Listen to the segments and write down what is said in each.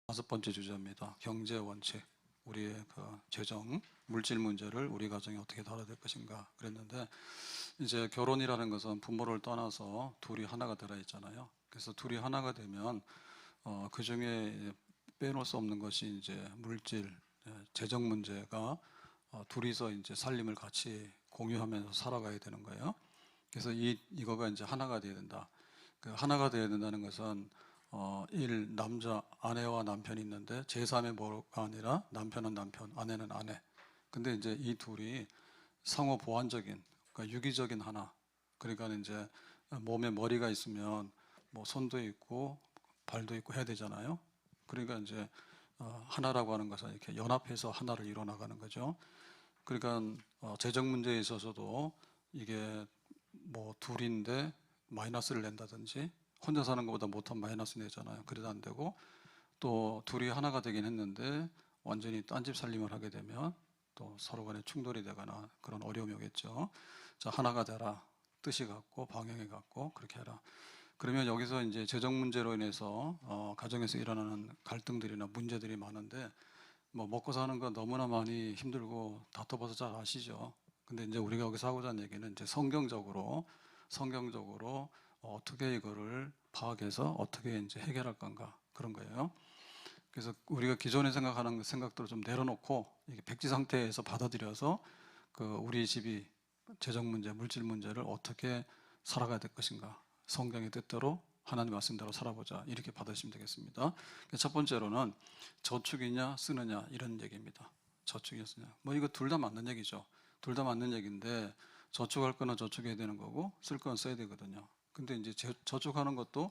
다섯 번째 주제입니다. 경제 원칙, 우리의 그 재정, 물질 문제를 우리 가정이 어떻게 다뤄야 될 것인가 그랬는데, 이제 결혼이라는 것은 부모를 떠나서 둘이 하나가 되어 있잖아요. 그래서 둘이 하나가 되면 그 중에 빼놓을 수 없는 것이 이제 물질, 재정 문제가 둘이서 이제 살림을 같이 공유하면서 살아가야 되는 거예요. 그래서 이거가 이제 하나가 되어야 된다. 그 하나가 되어야 된다는 것은 남자 아내와 남편이 있는데 제3의 뭐가 아니라 남편은 남편, 아내는 아내. 근데 이제 이 둘이 상호 보완적인, 그러니까 유기적인 하나. 그러니까 이제 몸에 머리가 있으면 뭐 손도 있고 발도 있고 해야 되잖아요. 그러니까 이제 하나라고 하는 것은 이렇게 연합해서 하나를 이뤄 나가는 거죠. 그러니까 재정 문제에 있어서도 이게 뭐 둘인데 마이너스를 낸다든지, 혼자 사는 것보다 못한 마이너스 내잖아요. 그래도 안 되고, 또 둘이 하나가 되긴 했는데 완전히 딴집 살림을 하게 되면 또 서로 간에 충돌이 되거나 그런 어려움이 오겠죠. 자, 하나가 되라. 뜻이 같고 방향이 같고 그렇게 해라. 그러면 여기서 이제 재정 문제로 인해서 가정에서 일어나는 갈등들이나 문제들이 많은데, 뭐 먹고 사는 거 너무나 많이 힘들고 다퉈봐서 잘 아시죠. 근데 이제 우리가 여기서 하고자 하는 얘기는 이제 성경적으로 어떻게 이거를 파악해서 어떻게 이제 해결할 건가, 그런 거예요. 그래서 우리가 기존에 생각하는 생각들을 좀 내려놓고 이게 백지 상태에서 받아들여서 그 우리 집이 재정 문제, 물질 문제를 어떻게 살아가야 될 것인가, 성경의 뜻대로 하나님 말씀대로 살아보자, 이렇게 받으시면 되겠습니다. 첫 번째로는 저축이냐 쓰느냐, 이런 얘기입니다. 저축이냐 쓰느냐, 뭐 이거 둘 다 맞는 얘기죠. 둘 다 맞는 얘기인데, 저축할 거는 저축해야 되는 거고 쓸 거는 써야 되거든요. 근데 이제 저축하는 것도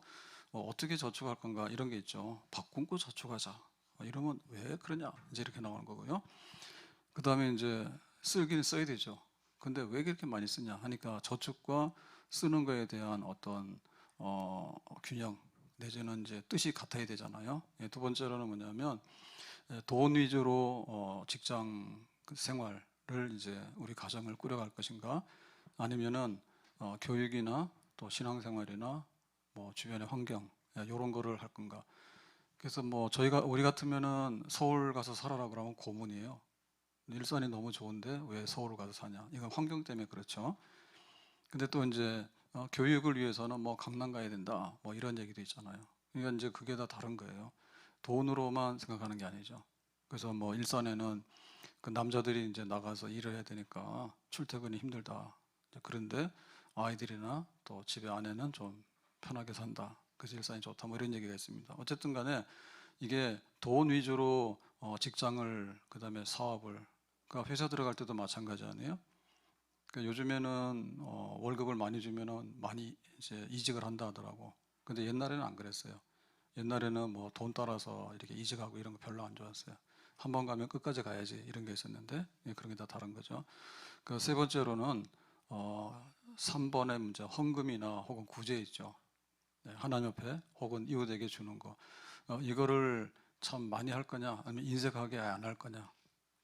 어떻게 저축할 건가, 이런 게 있죠. 밥 굶고 저축하자, 이러면 왜 그러냐, 이제 이렇게 나오는 거고요. 그 다음에 이제 쓰긴 써야 되죠. 근데 왜 그렇게 많이 쓰냐 하니까, 저축과 쓰는 거에 대한 어떤 균형, 내지는 이제 뜻이 같아야 되잖아요. 두 번째로는 뭐냐면, 돈 위주로 직장 생활을 이제 우리 가정을 꾸려갈 것인가, 아니면은 교육이나 또 신앙생활이나 뭐 주변의 환경, 이런 거를 할 건가. 그래서 뭐 우리 같으면은 서울 가서 살아라 그러면 고문이에요. 일산이 너무 좋은데 왜 서울을 가서 사냐, 이건 환경 때문에 그렇죠. 근데 또 이제 교육을 위해서는 뭐 강남 가야 된다, 뭐 이런 얘기도 있잖아요. 그러니까 이제 그게 다 다른 거예요. 돈으로만 생각하는 게 아니죠. 그래서 뭐 일산에는 그 남자들이 이제 나가서 일을 해야 되니까 출퇴근이 힘들다. 그런데 아이들이나 또 집에 아내는 좀 편하게 산다, 그래서 일산이 좋다, 뭐 이런 얘기가 있습니다. 어쨌든 간에 이게 돈 위주로 직장을, 그 다음에 사업을, 그러니까 회사 들어갈 때도 마찬가지 아니에요? 그러니까 요즘에는 월급을 많이 주면은 많이 이제 이직을 한다 하더라고. 근데 옛날에는 안 그랬어요. 옛날에는 뭐 돈 따라서 이렇게 이직하고 이런 거 별로 안 좋았어요. 한 번 가면 끝까지 가야지, 이런 게 있었는데, 그런 게 다 다른 거죠. 그 세 번째로는 3번의 문제, 헌금이나 혹은 구제 있죠. 네, 하나님 앞에 혹은 이웃에게 주는 거, 이거를 참 많이 할 거냐, 아니면 인색하게 안 할 거냐.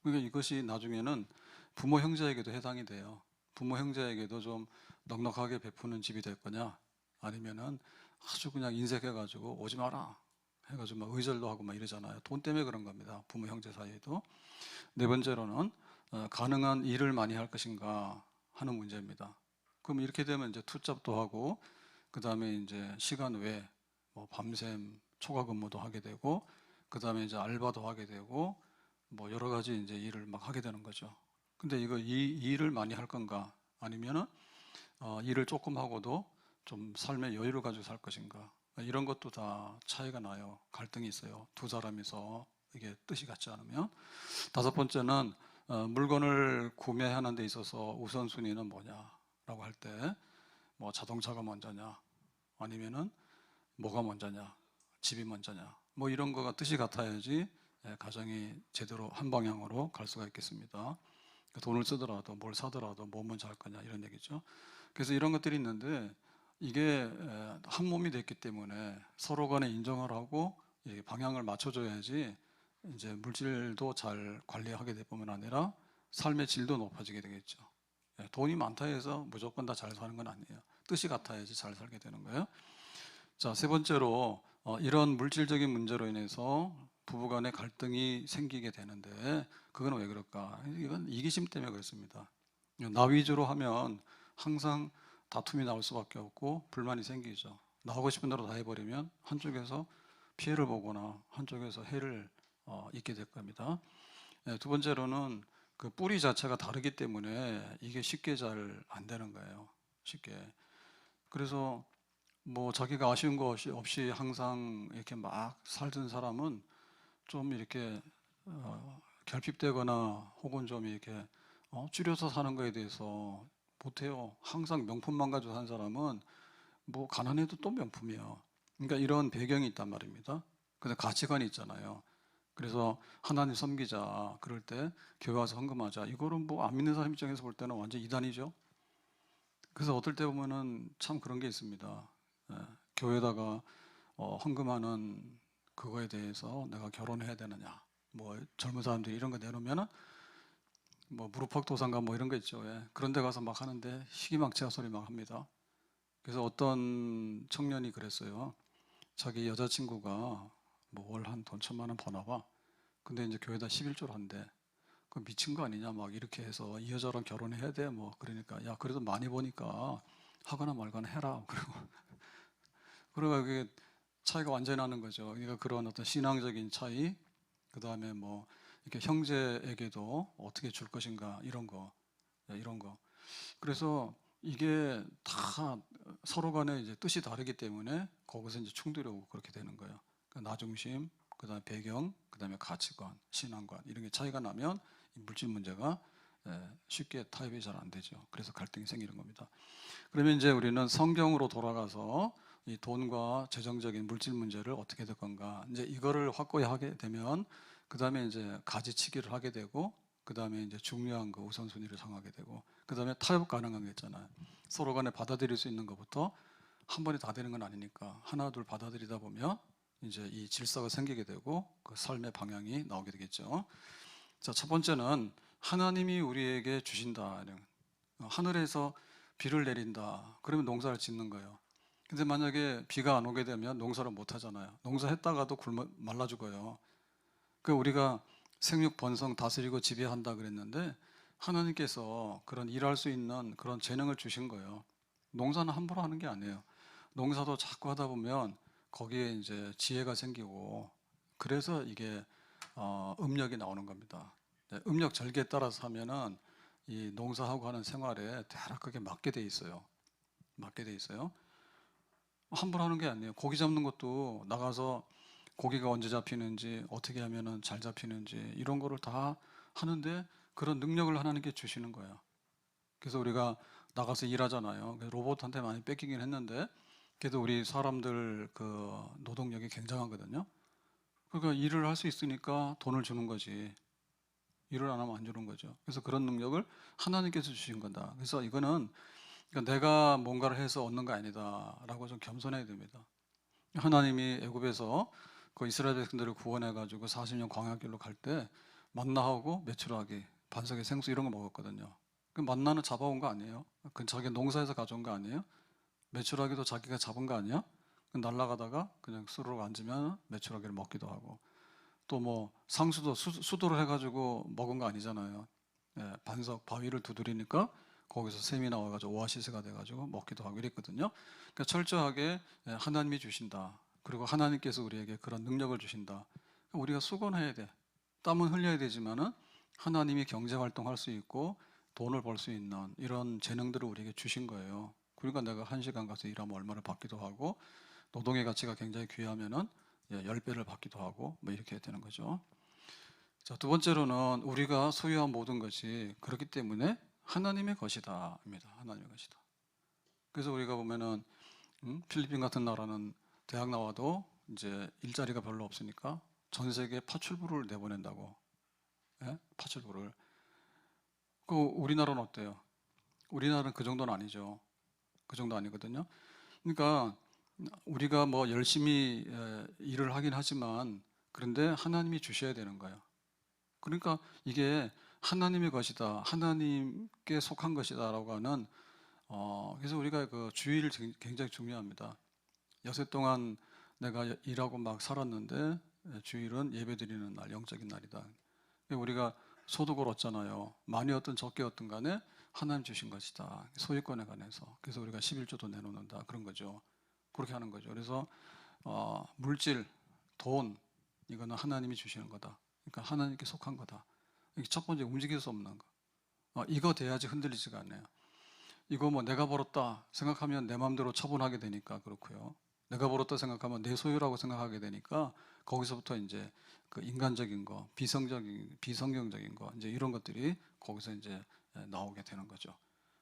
그러니까 이것이 나중에는 부모 형제에게도 해당이 돼요. 부모 형제에게도 좀 넉넉하게 베푸는 집이 될 거냐, 아니면은 아주 그냥 인색해가지고 오지 마라 해가지고 막 의절도 하고 막 이러잖아요. 돈 때문에 그런 겁니다. 부모 형제 사이에도. 네 번째로는 가능한 일을 많이 할 것인가 하는 문제입니다. 그럼 이렇게 되면 이제 투잡도 하고, 그 다음에 이제 시간 외에 뭐 밤샘 초과 근무도 하게 되고, 그 다음에 이제 알바도 하게 되고, 뭐 여러 가지 이제 일을 막 하게 되는 거죠. 근데 이 일을 많이 할 건가, 아니면은 일을 조금 하고도 좀 삶의 여유를 가지고 살 것인가, 이런 것도 다 차이가 나요. 갈등이 있어요. 두 사람이서 이게 뜻이 같지 않으면. 다섯 번째는 물건을 구매하는 데 있어서 우선순위는 뭐냐라고 할 때, 뭐 자동차가 먼저냐, 아니면은 뭐가 먼저냐, 집이 먼저냐, 뭐 이런 거가 뜻이 같아야지 가정이 제대로 한 방향으로 갈 수가 있겠습니다. 돈을 쓰더라도 뭘 사더라도 뭐 먼저 할 거냐, 이런 얘기죠. 그래서 이런 것들이 있는데, 이게 한 몸이 됐기 때문에 서로 간에 인정을 하고 방향을 맞춰줘야지 이제 물질도 잘 관리하게 될 뿐만 아니라 삶의 질도 높아지게 되겠죠. 돈이 많다 해서 무조건 다 잘 사는 건 아니에요. 뜻이 같아야지 잘 살게 되는 거예요. 자, 세 번째로 이런 물질적인 문제로 인해서 부부간에 갈등이 생기게 되는데 그건 왜 그럴까? 이건 이기심 때문에 그렇습니다. 나 위주로 하면 항상 다툼이 나올 수밖에 없고 불만이 생기죠. 나 하고 싶은 대로 다 해버리면 한쪽에서 피해를 보거나 한쪽에서 해를 입게 될 겁니다. 두 번째로는 그 뿌리 자체가 다르기 때문에 이게 쉽게 잘 안 되는 거예요. 쉽게. 그래서 뭐 자기가 아쉬운 거 없이 항상 이렇게 막 살던 사람은 좀 이렇게 결핍되거나 혹은 좀 이렇게 줄여서 사는 거에 대해서 못해요. 항상 명품만 가지고 사는 사람은 뭐 가난해도 또 명품이에요. 그러니까 이런 배경이 있단 말입니다. 그래서 가치관이 있잖아요. 그래서 하나님 섬기자 그럴 때 교회 와서 헌금하자 이거는 뭐 안 믿는 사람 입장에서 볼 때는 완전 이단이죠. 그래서 어떨 때 보면은 참 그런 게 있습니다. 예, 교회에다가 헌금하는 그거에 대해서 내가 결혼해야 되느냐 뭐 젊은 사람들이 이런 거 내놓으면은 뭐 무릎팍도상가 뭐 이런 거 있죠. 예. 그런 데 가서 막 하는데 시기막지한 소리 막 합니다. 그래서 어떤 청년이 그랬어요. 자기 여자친구가 뭐 월 한 돈 1,000만 원 버나 봐. 근데 이제 교회에다 11조를 한대. 그 미친 거 아니냐 막 이렇게 해서 이 여자랑 결혼해야 돼 뭐 그러니까 야 그래도 많이 버니까 하거나 말거나 해라. 그러고 그게 차이가 완전히 나는 거죠. 그러니까 그런 어떤 신앙적인 차이, 그 다음에 뭐 이렇게 형제에게도 어떻게 줄 것인가 이런 거, 이런 거. 그래서 이게 다 서로 간에 이제 뜻이 다르기 때문에 거기서 이제 충돌이 오고 그렇게 되는 거예요. 그러니까 나 중심, 그 다음에 배경, 그 다음에 가치관, 신앙관 이런 게 차이가 나면 이 물질 문제가 쉽게 타협이 잘 안 되죠. 그래서 갈등이 생기는 겁니다. 그러면 이제 우리는 성경으로 돌아가서 이 돈과 재정적인 물질 문제를 어떻게 될 건가 이제 이거를 확고히 하게 되면 그 다음에 이제 가지치기를 하게 되고 그 다음에 이제 중요한 거 우선순위를 정하게 되고 그 다음에 타협 가능한 게 있잖아요. 서로 간에 받아들일 수 있는 것부터 한 번에 다 되는 건 아니니까 하나 둘 받아들이다 보면 이제 이 질서가 생기게 되고 그 삶의 방향이 나오게 되겠죠. 자, 첫 번째는 하나님이 우리에게 주신다. 하늘에서 비를 내린다. 그러면 농사를 짓는 거예요. 근데 만약에 비가 안 오게 되면 농사를 못 하잖아요. 농사했다가도 굶어 말라 죽어요. 그 우리가 생육 번성 다스리고 지배한다 그랬는데 하나님께서 그런 일할 수 있는 그런 재능을 주신 거예요. 농사는 함부로 하는 게 아니에요. 농사도 자꾸 하다 보면 거기에 이제 지혜가 생기고 그래서 이게 음력이 나오는 겁니다. 네, 음력 절기에 따라서 하면은 이 농사하고 하는 생활에 대략 그게 맞게 돼 있어요. 맞게 돼 있어요. 함부로 하는 게 아니에요. 고기 잡는 것도 나가서 고기가 언제 잡히는지 어떻게 하면은 잘 잡히는지 이런 거를 다 하는데 그런 능력을 하나님께 주시는 거예요. 그래서 우리가 나가서 일하잖아요. 로봇한테 많이 뺏기긴 했는데 그래도 우리 사람들 그 노동력이 굉장하거든요. 그러니까 일을 할 수 있으니까 돈을 주는 거지. 일을 안 하면 안 주는 거죠. 그래서 그런 능력을 하나님께서 주신 거다. 그래서 이거는 그러니까 내가 뭔가를 해서 얻는 거 아니다라고 좀 겸손해야 됩니다. 하나님이 애굽에서 그 이스라엘 백성들을 구원해 가지고 40년 광야길로 갈 때 만나하고 메추라기, 반석의 생수 이런 거 먹었거든요. 그 만나는 잡아온 거 아니에요? 그 자기 농사에서 가져온 거 아니에요? 메추라기도 자기가 잡은 거 아니야? 날아가다가 그냥 수로로 앉으면 메추라기를 먹기도 하고 또 뭐 상수도 수도를 해가지고 먹은 거 아니잖아요. 예, 반석 바위를 두드리니까 거기서 샘이 나와가지고 오아시스가 돼가지고 먹기도 하고 이랬거든요. 그러니까 철저하게 하나님이 주신다. 그리고 하나님께서 우리에게 그런 능력을 주신다. 우리가 수건해야 돼. 땀은 흘려야 되지만은 하나님이 경제 활동할 수 있고 돈을 벌 수 있는 이런 재능들을 우리에게 주신 거예요. 그러니까 내가 1시간 가서 일하면 얼마를 받기도 하고 노동의 가치가 굉장히 귀하면은 10배를 받기도 하고 뭐 이렇게 되는 거죠. 자, 두 번째로는 우리가 소유한 모든 것이 그렇기 때문에 하나님의 것이다입니다. 하나님의 것이다. 그래서 우리가 보면은 필리핀 같은 나라는 대학 나와도 이제 일자리가 별로 없으니까 전 세계에 파출부를 내보낸다고. 예? 파출부를. 그 우리나라는 어때요? 우리나라는 그 정도는 아니죠. 그 정도 아니거든요. 그러니까 우리가 뭐 열심히 일을 하긴 하지만 그런데 하나님이 주셔야 되는 거예요. 그러니까 이게 하나님의 것이다, 하나님께 속한 것이다라고 하는 그래서 우리가 그 주의를 굉장히 중요합니다. 여세 동안 내가 일하고 막 살았는데 주일은 예배드리는 날, 영적인 날이다. 우리가 소득을 얻잖아요. 많이 얻든 적게 얻든 간에 하나님 주신 것이다. 소유권에 관해서. 그래서 우리가 11조도 내놓는다. 그런 거죠. 그렇게 하는 거죠. 그래서 물질, 돈, 이거는 하나님이 주시는 거다. 그러니까 하나님께 속한 거다. 이게 첫 번째, 움직일 수 없는 거. 이거 돼야지 흔들리지가 않아요. 이거 뭐 내가 벌었다 생각하면 내 마음대로 처분하게 되니까 그렇고요. 내가 벌었다 생각하면 내 소유라고 생각하게 되니까 거기서부터 이제 그 인간적인 거, 비성경적인 거, 이제 이런 것들이 거기서 이제 나오게 되는 거죠.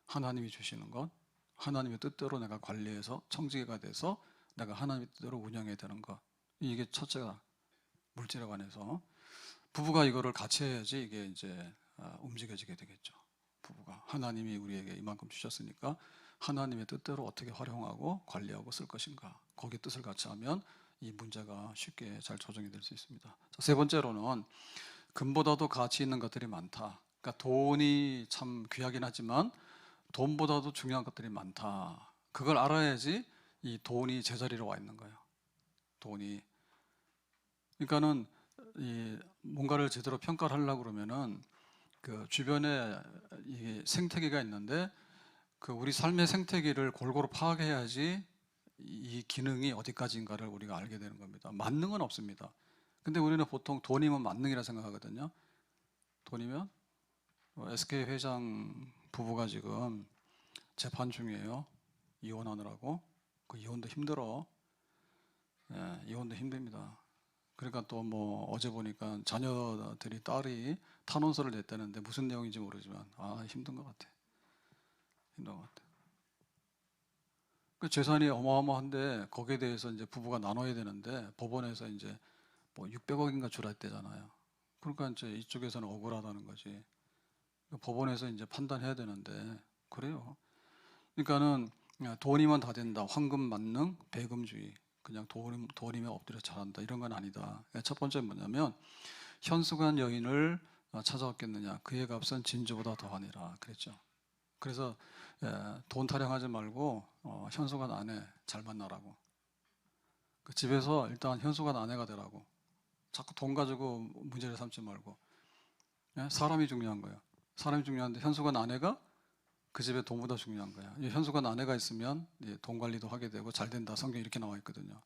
하나님이 주시는 것, 하나님의 뜻대로 내가 관리해서 청지기가 돼서 내가 하나님의 뜻대로 운영해야 되는 것. 이게 첫째가 물질에 관해서 부부가 이거를 같이 해야지 이게 이제 움직여지게 되겠죠. 부부가 하나님이 우리에게 이만큼 주셨으니까 하나님의 뜻대로 어떻게 활용하고 관리하고 쓸 것인가, 거기에 뜻을 같이 하면 이 문제가 쉽게 잘 조정이 될 수 있습니다. 자, 세 번째로는 금보다도 가치 있는 것들이 많다. 그러니까 돈이 참 귀하긴 하지만 돈보다도 중요한 것들이 많다. 그걸 알아야지 이 돈이 제자리로 와 있는 거예요. 돈이. 그러니까는 이 뭔가를 제대로 평가를 하려고 그러면은 그 주변에 이 생태계가 있는데 그 우리 삶의 생태계를 골고루 파악해야지 이 기능이 어디까지인가를 우리가 알게 되는 겁니다. 만능은 없습니다. 근데 우리는 보통 돈이면 만능이라 생각하거든요. 돈이면 SK 회장 부부가 지금 재판 중이에요. 이혼하느라고. 그 이혼도 힘들어. 예, 이혼도 힘듭니다. 그러니까 또 뭐 어제 보니까 자녀들이 딸이 탄원서를 냈다는데 무슨 내용인지 모르지만 힘든 것 같아. 힘든 것 같아. 그 재산이 어마어마한데 거기에 대해서 이제 부부가 나눠야 되는데 법원에서 이제 뭐 600억인가 주라 했대잖아요. 그러니까 이제 이쪽에서는 억울하다는 거지. 법원에서 이제 판단해야 되는데 그래요. 그러니까는 돈이면 다 된다. 황금 만능, 배금주의. 그냥 돈이면 엎드려 잘한다. 이런 건 아니다. 첫 번째 뭐냐면 현수간 여인을 찾아왔겠느냐. 그의 값은 진주보다 더하니라. 그랬죠. 그래서 돈 타령하지 말고 현수간 아내 잘 만나라고. 그 집에서 일단 현수간 아내가 되라고. 자꾸 돈 가지고 문제를 삼지 말고. 사람이 중요한 거예요. 사람이 중요한데 현수간 아내가 그 집에 돈보다 중요한 거야. 현수간 아내가 있으면 돈 관리도 하게 되고 잘 된다. 성경에 이렇게 나와 있거든요.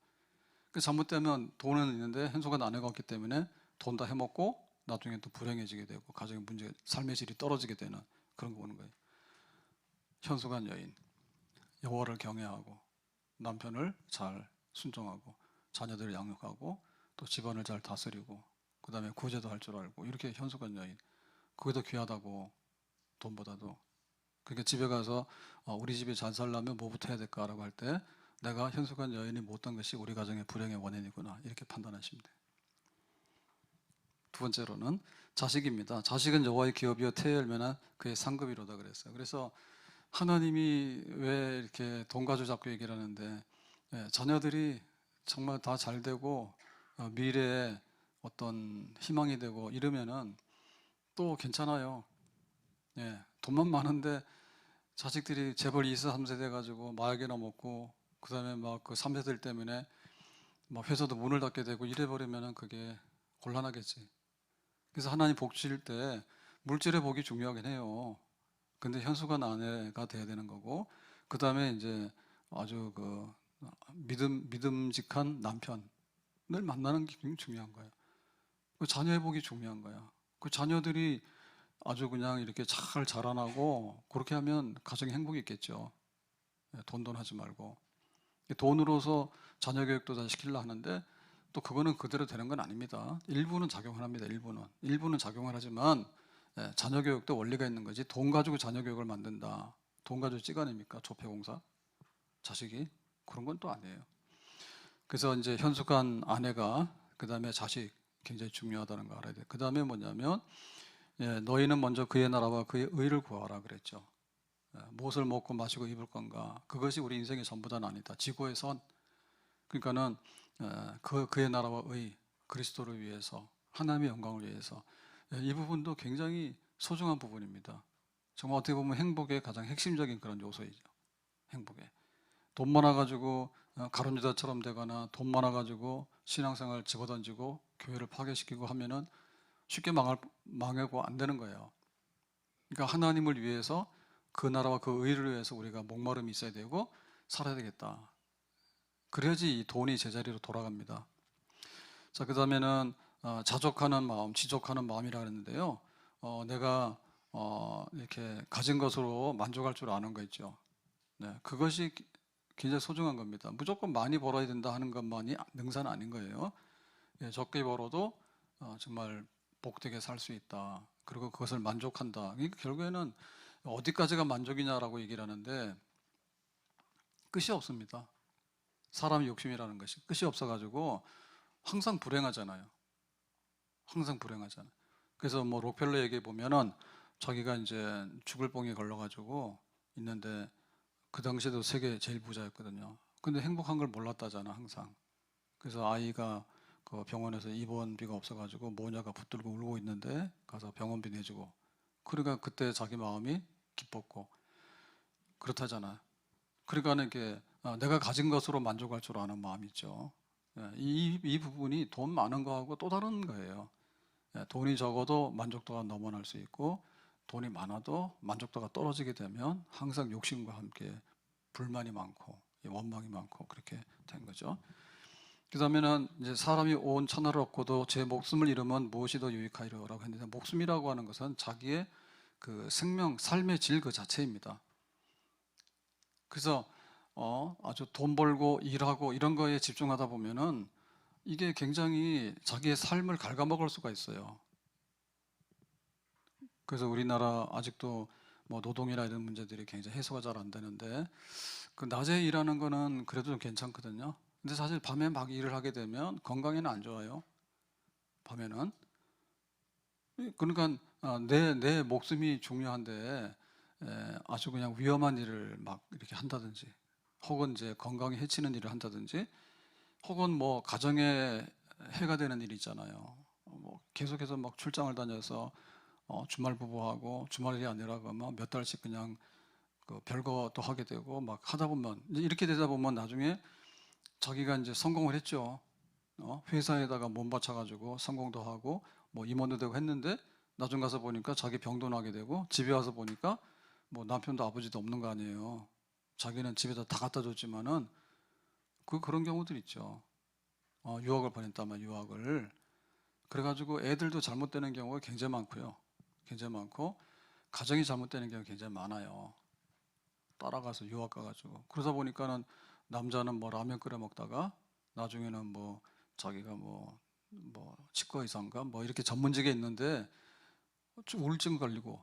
그 잘못되면 돈은 있는데 현수간 아내가 없기 때문에 돈 다 해먹고 나중에 또 불행해지게 되고 가정의 문제, 삶의 질이 떨어지게 되는 그런 거 보는 거예요. 현수간 여인, 여호와를 경외하고 남편을 잘 순종하고 자녀들을 양육하고 또 집안을 잘 다스리고 그 다음에 구제도 할 줄 알고 이렇게 현수간 여인, 그게 더 귀하다고 돈보다도. 그러니까 집에 가서 우리 집이 잘 살려면 뭐부터 해야 될까라고 할 때 내가 현수간 여인이 못한 것이 우리 가정의 불행의 원인이구나 이렇게 판단하시면 돼요. 두 번째로는 자식입니다. 자식은 여호와의 기업이요 태의 열매는 그의 상급이로다 그랬어요. 그래서 하나님이 왜 이렇게 돈 가지고 자꾸 얘기를 하는데 자녀들이 정말 다 잘 되고 미래에 어떤 희망이 되고 이러면은 또 괜찮아요. 돈만 많은데 자식들이 재벌 2세, 3세 돼가지고 마약이나 먹고 그 다음에 막 그 3세들 때문에 막 회사도 문을 닫게 되고 이래버리면은 그게 곤란하겠지. 그래서 하나님 복 주실 때 물질의 복이 중요하긴 해요. 근데 현수가 아내가 돼야 되는 거고 그 다음에 이제 아주 그 믿음직한 남편을 만나는 게 굉장히 중요한 거예요. 그 자녀의 복이 중요한 거야. 그 자녀들이 아주 그냥 이렇게 잘 자라나고 그렇게 하면 가정에 행복이 있겠죠. 돈 하지 말고 돈으로서 자녀 교육도 다 시키려 하는데 또 그거는 그대로 되는 건 아닙니다. 일부는 작용을 합니다. 일부는 작용을 하지만 자녀 교육도 원리가 있는 거지. 돈 가지고 자녀 교육을 만든다. 돈 가지고 찍어냅니까? 조폐공사 자식이 그런 건 또 아니에요. 그래서 이제 현숙한 아내가 그 다음에 자식 굉장히 중요하다는 거 알아야 돼요. 그 다음에 뭐냐면 너희는 먼저 그의 나라와 그의 의를 구하라 그랬죠. 무엇을 먹고 마시고 입을 건가? 그것이 우리 인생의 전부다는 아니다. 지구의 선. 그러니까는 그의 나라와 의, 그리스도를 위해서 하나님의 영광을 위해서 이 부분도 굉장히 소중한 부분입니다. 정말 어떻게 보면 행복의 가장 핵심적인 그런 요소이죠. 행복에 돈 많아가지고 가론유다처럼 되거나 돈 많아가지고 신앙생활 집어던지고 교회를 파괴시키고 하면은 쉽게 망하고 안 되는 거예요. 그러니까 하나님을 위해서 그 나라와 그 의를 위해서 우리가 목마름이 있어야 되고 살아야 되겠다. 그래야지 이 돈이 제자리로 돌아갑니다. 자, 그 다음에는 자족하는 마음, 지족하는 마음이라 그랬는데요. 내가 이렇게 가진 것으로 만족할 줄 아는 거 있죠. 네, 그것이 굉장히 소중한 겁니다. 무조건 많이 벌어야 된다 하는 것만이 능사는 아닌 거예요. 예, 적게 벌어도 정말 복되게 살 수 있다. 그리고 그것을 만족한다. 그러니까 결국에는 어디까지가 만족이냐라고 얘기를 하는데 끝이 없습니다. 사람의 욕심이라는 것이 끝이 없어가지고 항상 불행하잖아요. 항상 불행하잖아요. 그래서 뭐 록펠러 얘기해 보면은 자기가 이제 죽을 병에 걸려가지고 있는데 그 당시에도 세계 제일 부자였거든요. 근데 행복한 걸 몰랐다잖아, 항상. 그래서 아이가 그 병원에서 입원비가 없어가지고 모녀가 붙들고 울고 있는데 가서 병원비 내주고. 그러니까 그때 자기 마음이 기뻤고 그렇다잖아. 그러니까 이게 내가 가진 것으로 만족할 줄 아는 마음이 있죠. 예, 이 부분이 돈 많은 거하고 또 다른 거예요. 예, 돈이 적어도 만족도가 넘어날 수 있고 돈이 많아도 만족도가 떨어지게 되면 항상 욕심과 함께 불만이 많고 원망이 많고 그렇게 된 거죠. 그 다음에는 이제 사람이 온 천하를 얻고도 제 목숨을 잃으면 무엇이 더 유익하리라고 했는데 목숨이라고 하는 것은 자기의 그 생명, 삶의 질 그 자체입니다. 그래서 아주 돈 벌고 일하고 이런 거에 집중하다 보면은 이게 굉장히 자기의 삶을 갉아먹을 수가 있어요. 그래서 우리나라 아직도 뭐 노동이나 이런 문제들이 굉장히 해소가 잘 안 되는데 그 낮에 일하는 거는 그래도 좀 괜찮거든요. 근데 사실 밤에 막 일을 하게 되면 건강에는 안 좋아요. 밤에는. 그러니까 내 목숨이 중요한데 아주 그냥 위험한 일을 막 이렇게 한다든지 혹은 이제 건강에 해치는 일을 한다든지 혹은 뭐 가정에 해가 되는 일이 있잖아요. 뭐 계속해서 막 출장을 다녀서 주말 부부하고 주말이 아니라 몇 달씩 그냥 그 별거도 하게 되고 막 하다 보면 이제 이렇게 되다 보면 나중에 자기가 이제 성공을 했죠. 회사에다가 몸 바쳐가지고 성공도 하고 뭐 임원도 되고 했는데 나중 가서 보니까 자기 병도 나게 되고 집에 와서 보니까 뭐 남편도 아버지도 없는 거 아니에요. 자기는 집에다 다 갖다 줬지만은 그런 경우들 있죠. 유학을 보냈다면 유학을 그래가지고 애들도 잘못되는 경우가 굉장히 많고요. 굉장히 많고 가정이 잘못되는 경우가 굉장히 많아요. 따라가서 유학 가가지고 그러다 보니까는 남자는 뭐 라면 끓여 먹다가 나중에는 뭐 자기가 뭐 치과 의사인가 뭐 이렇게 전문직에 있는데 좀 우울증 걸리고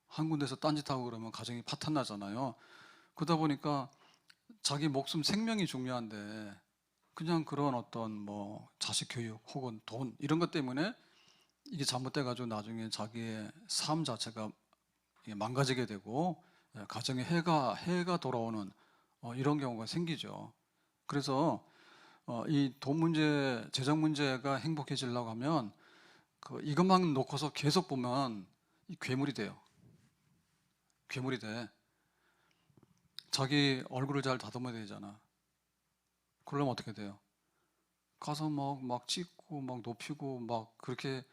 한 군데서 딴짓하고 그러면 가정이 파탄 나잖아요. 그러다 보니까 자기 목숨 생명이 중요한데 그냥 그런 어떤 뭐 자식 교육 혹은 돈 이런 것 때문에 이게 잘못돼 가지고 나중에 자기의 삶 자체가 망가지게 되고 가정에 해가 돌아오는 이런 경우가 생기죠. 그래서 이 돈 문제, 재정 문제가 행복해지려고 하면 이것만 놓고서 계속 보면 이 괴물이 돼요. 괴물이 돼. 자기 얼굴을 잘 다듬어야 되잖아. 그러려면 어떻게 돼요? 가서 막 찍고 막 높이고 막 그렇게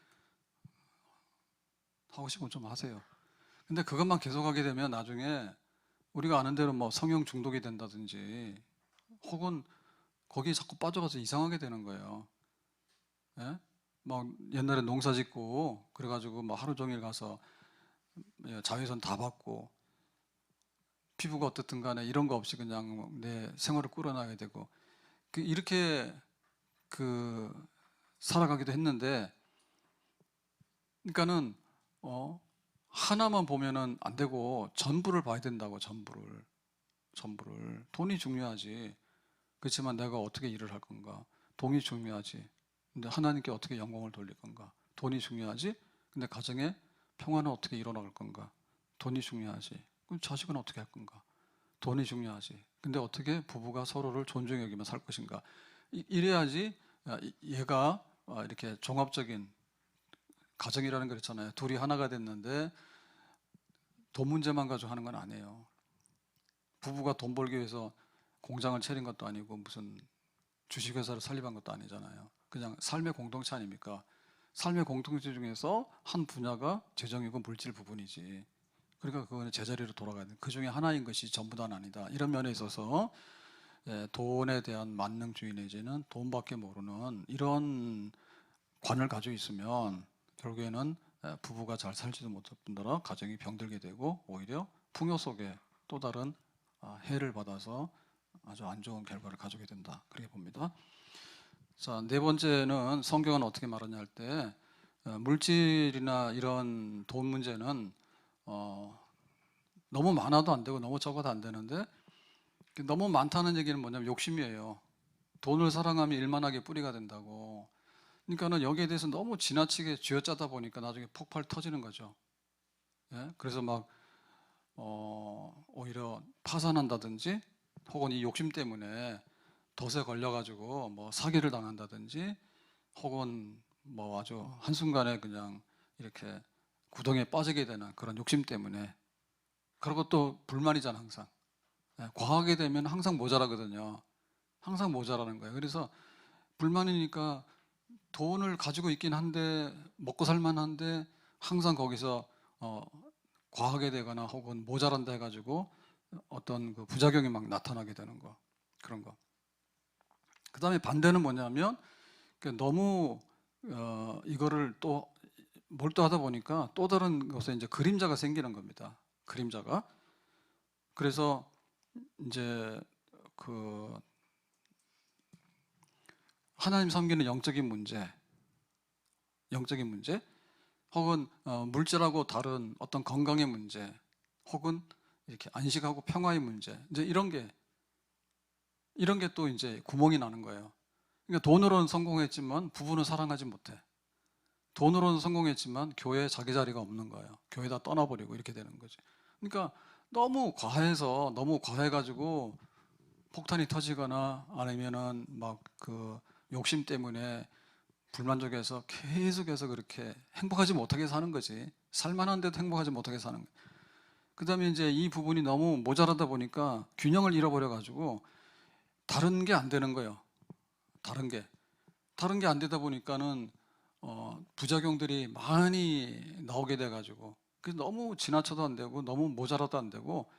하고 싶으면 좀 하세요. 근데 그것만 계속하게 되면 나중에 우리가 아는 대로 뭐 성형 중독이 된다든지 혹은 거기에 자꾸 빠져가서 이상하게 되는 거예요. 예? 막 옛날에 농사 짓고 그래가지고 막 하루 종일 가서 자외선 다 받고 피부가 어떻든 간에 이런 거 없이 그냥 내 생활을 꾸려나가야 되고 이렇게 그 살아가기도 했는데 그러니까는 하나만 보면은 안 되고 전부를 봐야 된다고 전부를 돈이 중요하지. 그렇지만 내가 어떻게 일을 할 건가? 돈이 중요하지. 근데 하나님께 어떻게 영광을 돌릴 건가? 돈이 중요하지. 근데 가정에 평화는 어떻게 일어날 건가? 돈이 중요하지. 그럼 자식은 어떻게 할 건가? 돈이 중요하지. 근데 어떻게 부부가 서로를 존중해 여기며 살 것인가? 이래야지 얘가 이렇게 종합적인 가정이라는 거 있잖아요. 둘이 하나가 됐는데 돈 문제만 가지고 하는 건 아니에요. 부부가 돈 벌기 위해서 공장을 차린 것도 아니고 무슨 주식회사를 설립한 것도 아니잖아요. 그냥 삶의 공동체 아닙니까? 삶의 공동체 중에서 한 분야가 재정이고 물질 부분이지. 그러니까 그거는 제자리로 돌아가야 돼. 그 중에 하나인 것이 전부 다는 아니다. 이런 면에 있어서 돈에 대한 만능주의 내지는 돈밖에 모르는 이런 관을 가지고 있으면 결국에는 부부가 잘 살지도 못할 뿐더러 가정이 병들게 되고 오히려 풍요 속에 또 다른 해를 받아서 아주 안 좋은 결과를 가져오게 된다. 그렇게 봅니다. 자, 네 번째는 성경은 어떻게 말하냐 할 때 물질이나 이런 돈 문제는 너무 많아도 안 되고 너무 적어도 안 되는데 너무 많다는 얘기는 뭐냐면 욕심이에요. 돈을 사랑하면 일만하게 뿌리가 된다고. 그러니까는 여기에 대해서 너무 지나치게 쥐어짜다 보니까 나중에 폭발 터지는 거죠. 예? 그래서 막 오히려 파산한다든지 혹은 이 욕심 때문에 덫에 걸려가지고 뭐 사기를 당한다든지 혹은 뭐 아주 한순간에 그냥 이렇게 구덩이에 빠지게 되는 그런 욕심 때문에 그리고 또 불만이잖아 항상. 예, 과하게 되면 항상 모자라거든요. 항상 모자라는 거예요. 그래서 불만이니까 돈을 가지고 있긴 한데 먹고 살만한데 항상 거기서 과하게 되거나 혹은 모자란다 해가지고 어떤 그 부작용이 막 나타나게 되는 거 그런 거. 그 다음에 반대는 뭐냐면 너무 이거를 또 몰두하다 보니까 또 다른 것에 이제 그림자가 생기는 겁니다. 그림자가. 그래서 이제 그 하나님 섬기는 영적인 문제, 혹은 물질하고 다른 어떤 건강의 문제, 혹은 이렇게 안식하고 평화의 문제, 이제 이런 게 또 이제 구멍이 나는 거예요. 그러니까 돈으로는 성공했지만 부부는 사랑하지 못해. 돈으로는 성공했지만 교회에 자기 자리가 없는 거예요. 교회다 떠나버리고 이렇게 되는 거지. 그러니까 너무 과해가지고 폭탄이 터지거나 아니면은 막 그 욕심 때문에 불만족해서 계속해서 그렇게 행복하지 못하게 사는 거지. 살만한데도 행복하지 못하게 사는 거예요. 그 다음에 이제 이 부분이 너무 모자라다 보니까 균형을 잃어버려가지고 다른 게 안 되는 거예요. 다른 게 안 되다 보니까는 부작용들이 많이 나오게 돼가지고 그래서 너무 지나쳐도 안 되고 너무 모자라도 안 되고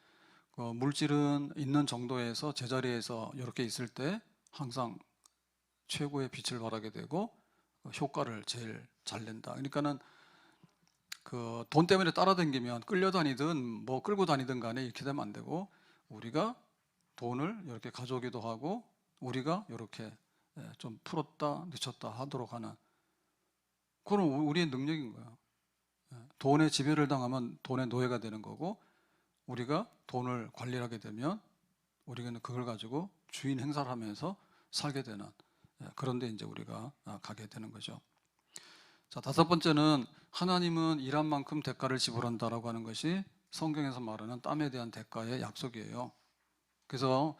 물질은 있는 정도에서 제자리에서 이렇게 있을 때 항상 최고의 빛을 발하게 되고 효과를 제일 잘 낸다. 그러니까는 그 돈 때문에 따라다니면 끌려다니든 뭐 끌고 다니든 간에 이렇게 되면 안 되고 우리가 돈을 이렇게 가져오기도 하고 우리가 이렇게 좀 풀었다 늦췄다 하도록 하는 그건 우리의 능력인 거예요. 돈에 지배를 당하면 돈의 노예가 되는 거고 우리가 돈을 관리하게 되면 우리는 그걸 가지고 주인 행사를 하면서 살게 되는 그런데 이제 우리가 가게 되는 거죠. 자, 다섯 번째는 하나님은 일한 만큼 대가를 지불한다라고 하는 것이 성경에서 말하는 땀에 대한 대가의 약속이에요. 그래서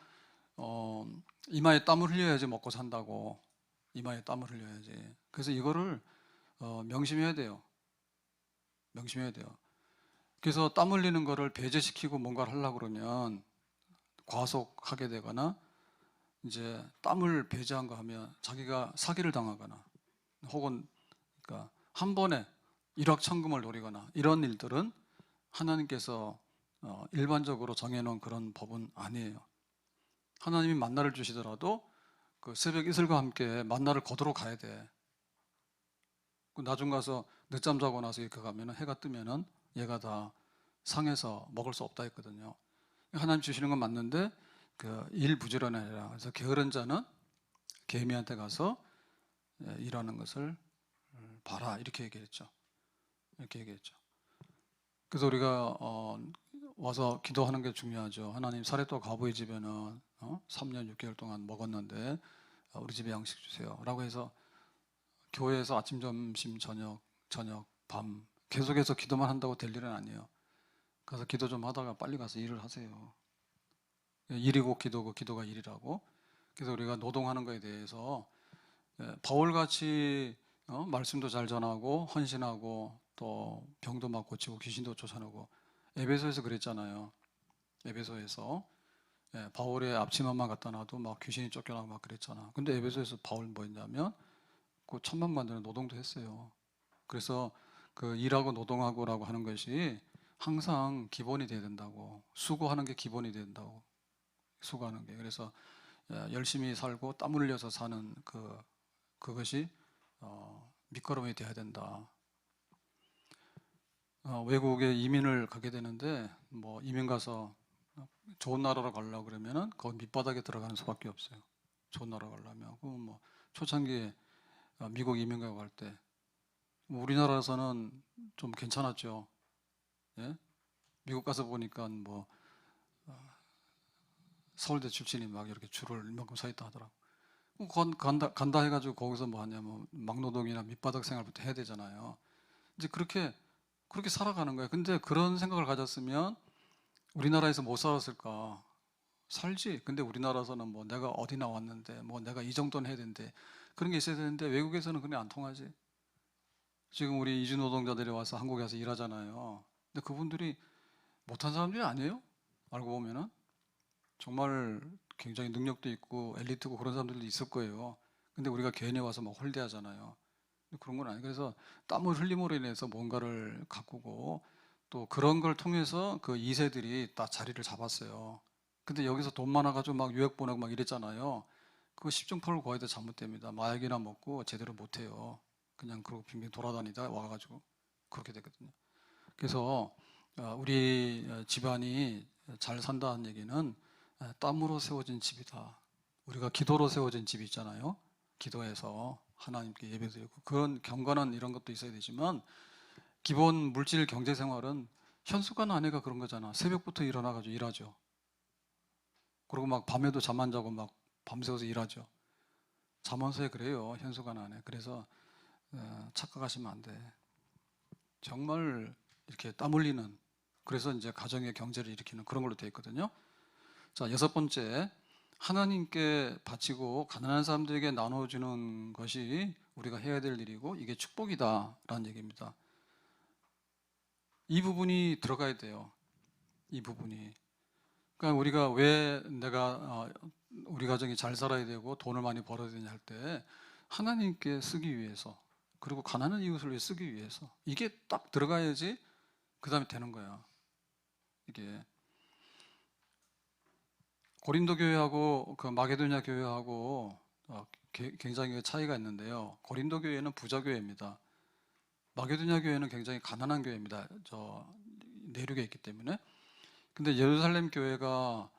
이마에 땀을 흘려야지 먹고 산다고. 이마에 땀을 흘려야지. 그래서 이거를 명심해야 돼요. 명심해야 돼요. 그래서 땀 흘리는 거를 배제시키고 뭔가를 하려고 그러면 과속하게 되거나 이제 땀을 배제한 거 하면 자기가 사기를 당하거나 혹은 그러니까 한 번에 일확천금을 노리거나 이런 일들은 하나님께서 일반적으로 정해놓은 그런 법은 아니에요. 하나님이 만나를 주시더라도 그 새벽 이슬과 함께 만나를 거두러 가야 돼. 나중 가서 늦잠 자고 나서 이렇게 가면 해가 뜨면은 얘가 다 상해서 먹을 수 없다 했거든요. 하나님 주시는 건 맞는데 그 일 부지런해라. 그래서 게으른 자는 개미한테 가서 일하는 것을 봐라 이렇게 얘기했죠. 이렇게 얘기했죠. 그래서 우리가 와서 기도하는 게 중요하죠. 하나님 사렙과 과부의 집에는 3년 6개월 동안 먹었는데 우리 집에 양식 주세요. 라고 해서 교회에서 아침, 점심, 저녁, 밤 계속해서 기도만 한다고 될 일은 아니에요. 가서 기도 좀 하다가 빨리 가서 일을 하세요. 일이고 기도고 기도가 일이라고. 그래서 우리가 노동하는 거에 대해서 바울같이 말씀도 잘 전하고 헌신하고 또 병도 막 고치고 귀신도 쫓아내고 에베소에서 그랬잖아요. 에베소에서 예, 바울의 앞치마만 갖다 놔도 막 귀신이 쫓겨나고 막 그랬잖아. 근데 에베소에서 바울 뭐 했냐면 그 천막 만드는 노동도 했어요. 그래서 그 일하고 노동하고라고 하는 것이 항상 기본이 돼야 된다고. 수고하는 게 기본이 된다고. 수고하는 게. 그래서 열심히 살고 땀 흘려서 사는 그것이 밑거름이 돼야 된다. 외국에 이민을 가게 되는데 뭐 이민 가서 좋은 나라로 가려고 그러면은 거기 밑바닥에 들어가는 수밖에 없어요. 좋은 나라 가려면 뭐 초창기에 미국 이민 가고 할 때 우리나라에서는 좀 괜찮았죠. 예? 미국 가서 보니까 뭐 서울대 출신이 막 이렇게 줄을 이만큼 서 있다 하더라고. 간다 해가지고 거기서 뭐 하냐면 막노동이나 밑바닥 생활부터 해야 되잖아요. 이제 그렇게 살아가는 거예요. 근데 그런 생각을 가졌으면 우리나라에서 못 살았을까? 살지. 근데 우리나라에서는 뭐 내가 어디 나왔는데, 뭐 내가 이 정도는 해야 되는데, 그런 게 있어야 되는데 외국에서는 그게 안 통하지. 지금 우리 이주 노동자들이 와서 한국에 와서 일하잖아요. 근데 그분들이 못한 사람들이 아니에요. 알고 보면은 정말 굉장히 능력도 있고 엘리트고 그런 사람들도 있을 거예요. 근데 우리가 괜히 와서 막 홀대하잖아요. 그런 건 아니에요. 그래서 땀을 흘림으로 인해서 뭔가를 가꾸고 또 그런 걸 통해서 그 2세들이 딱 자리를 잡았어요. 근데 여기서 돈 많아가지고 막 유학 보내고 막 이랬잖아요. 그거 10중 8구 거의 다 잘못됩니다. 마약이나 먹고 제대로 못해요. 그냥 그러고 빙빙 돌아다니다 와가지고 그렇게 되거든요. 그래서 우리 집안이 잘 산다는 얘기는 땀으로 세워진 집이다. 우리가 기도로 세워진 집이 있잖아요. 기도해서 하나님께 예배드리고 그런 경건한 이런 것도 있어야 되지만 기본 물질 경제 생활은 현숙한 아내가 그런 거잖아. 새벽부터 일어나가지고 일하죠. 그리고 막 밤에도 잠 안 자고 막 밤새워서 일하죠. 잠원서에 그래요. 현숙한 아내. 그래서 착각하시면 안 돼. 정말 이렇게 땀 흘리는 그래서 이제 가정의 경제를 일으키는 그런 걸로 되어 있거든요. 자, 6번째. 하나님께 바치고 가난한 사람들에게 나눠주는 것이 우리가 해야 될 일이고 이게 축복이다라는 얘기입니다. 이 부분이 들어가야 돼요. 이 부분이. 그러니까 우리가 왜 내가 우리 가정이 잘 살아야 되고 돈을 많이 벌어야 되냐 할 때 하나님께 쓰기 위해서 그리고 가난한 이웃을 위해 쓰기 위해서 이게 딱 들어가야지 그 다음에 되는 거야. 이게 고린도 교회하고 그 마게도냐 교회하고 굉장히 차이가 있는데요. 고린도 교회는 부자 교회입니다. 마게도냐 교회는 굉장히 가난한 교회입니다. 저 내륙에 있기 때문에. 근데 예루살렘 교회가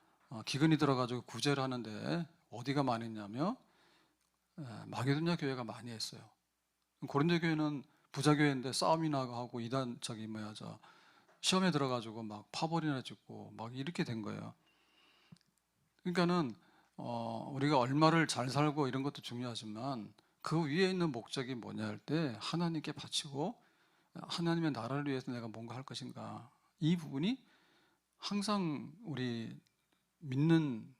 기근이 들어가지고 구제를 하는데 어디가 많이 했냐면 마게도냐 교회가 많이 했어요. 고린도 교회는 부자 교회인데 싸움이나 하고 이단 시험에 들어가지고 막 파벌이나 찍고 막 이렇게 된 거예요. 그러니까는 우리가 얼마를 잘 살고 이런 것도 중요하지만 그 위에 있는 목적이 뭐냐 할 때 하나님께 바치고 하나님의 나라를 위해서 내가 뭔가 할 것인가 이 부분이 항상 우리 믿는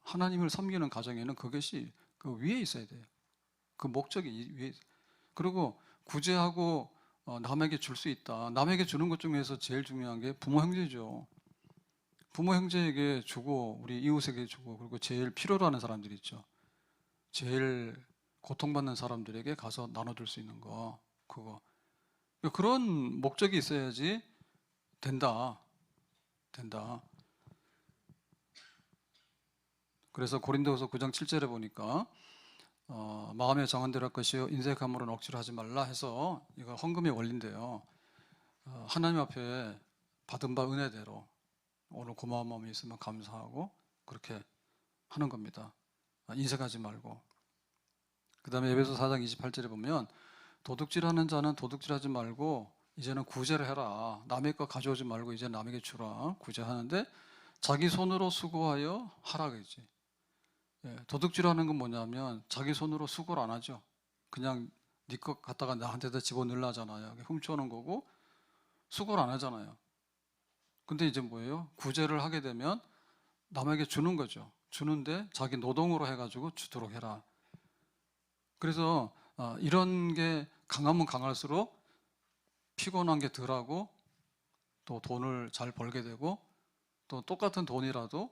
하나님을 섬기는 가정에는 그것이 그 위에 있어야 돼요. 그 목적이 위에. 그리고 구제하고 남에게 줄 수 있다. 남에게 주는 것 중에서 제일 중요한 게 부모 형제죠. 부모 형제에게 주고 우리 이웃에게 주고 그리고 제일 필요로 하는 사람들이 있죠. 제일 고통받는 사람들에게 가서 나눠줄 수 있는 거 그거 그런 목적이 있어야지 된다. 그래서 고린도후서 9장 7절에 보니까 마음에 정한 대로 할 것이요 인색함으로는 억지로 하지 말라 해서 이거 헌금의 원리인데요. 하나님 앞에 받은 바 은혜대로 오늘 고마운 마음이 있으면 감사하고 그렇게 하는 겁니다. 인색하지 말고. 그 다음에 에베소 4장 28절에 보면 도둑질하는 자는 도둑질하지 말고 이제는 구제를 해라. 남의 거 가져오지 말고 이제 남에게 주라. 구제하는데 자기 손으로 수고하여 하라 그러지. 도둑질하는 건 뭐냐면 자기 손으로 수고를 안 하죠. 그냥 네 것 갖다가 나한테다 집어넣으려 하잖아요. 훔쳐오는 거고 수고를 안 하잖아요. 근데 이제 뭐예요? 구제를 하게 되면 남에게 주는 거죠. 주는데 자기 노동으로 해가지고 주도록 해라. 그래서 이런 게 강하면 강할수록 피곤한 게 덜하고 또 돈을 잘 벌게 되고 또 똑같은 돈이라도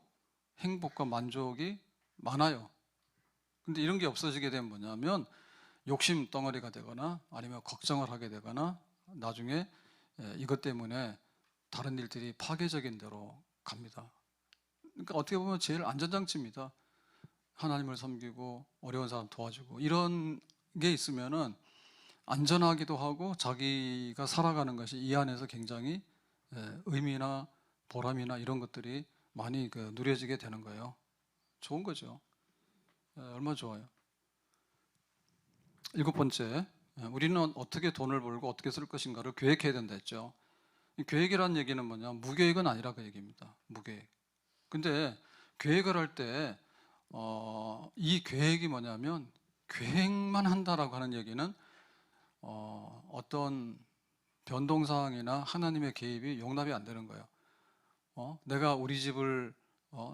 행복과 만족이 많아요. 근데 이런 게 없어지게 되면 뭐냐면 욕심 덩어리가 되거나 아니면 걱정을 하게 되거나 나중에 이것 때문에 다른 일들이 파괴적인 데로 갑니다. 그러니까 어떻게 보면 제일 안전장치입니다. 하나님을 섬기고 어려운 사람 도와주고 이런 게 있으면은 안전하기도 하고 자기가 살아가는 것이 이 안에서 굉장히 의미나 보람이나 이런 것들이 많이 누려지게 되는 거예요. 좋은 거죠. 얼마나 좋아요. 7번째, 우리는 어떻게 돈을 벌고 어떻게 쓸 것인가를 계획해야 된다 했죠. 이 계획이라는 얘기는 뭐냐, 무계획은 아니라 그 얘기입니다. 무계획. 근데 계획을 할 때 이 계획이 뭐냐면 계획만 한다라고 하는 얘기는 어떤 변동사항이나 하나님의 개입이 용납이 안 되는 거예요. 내가 우리 집을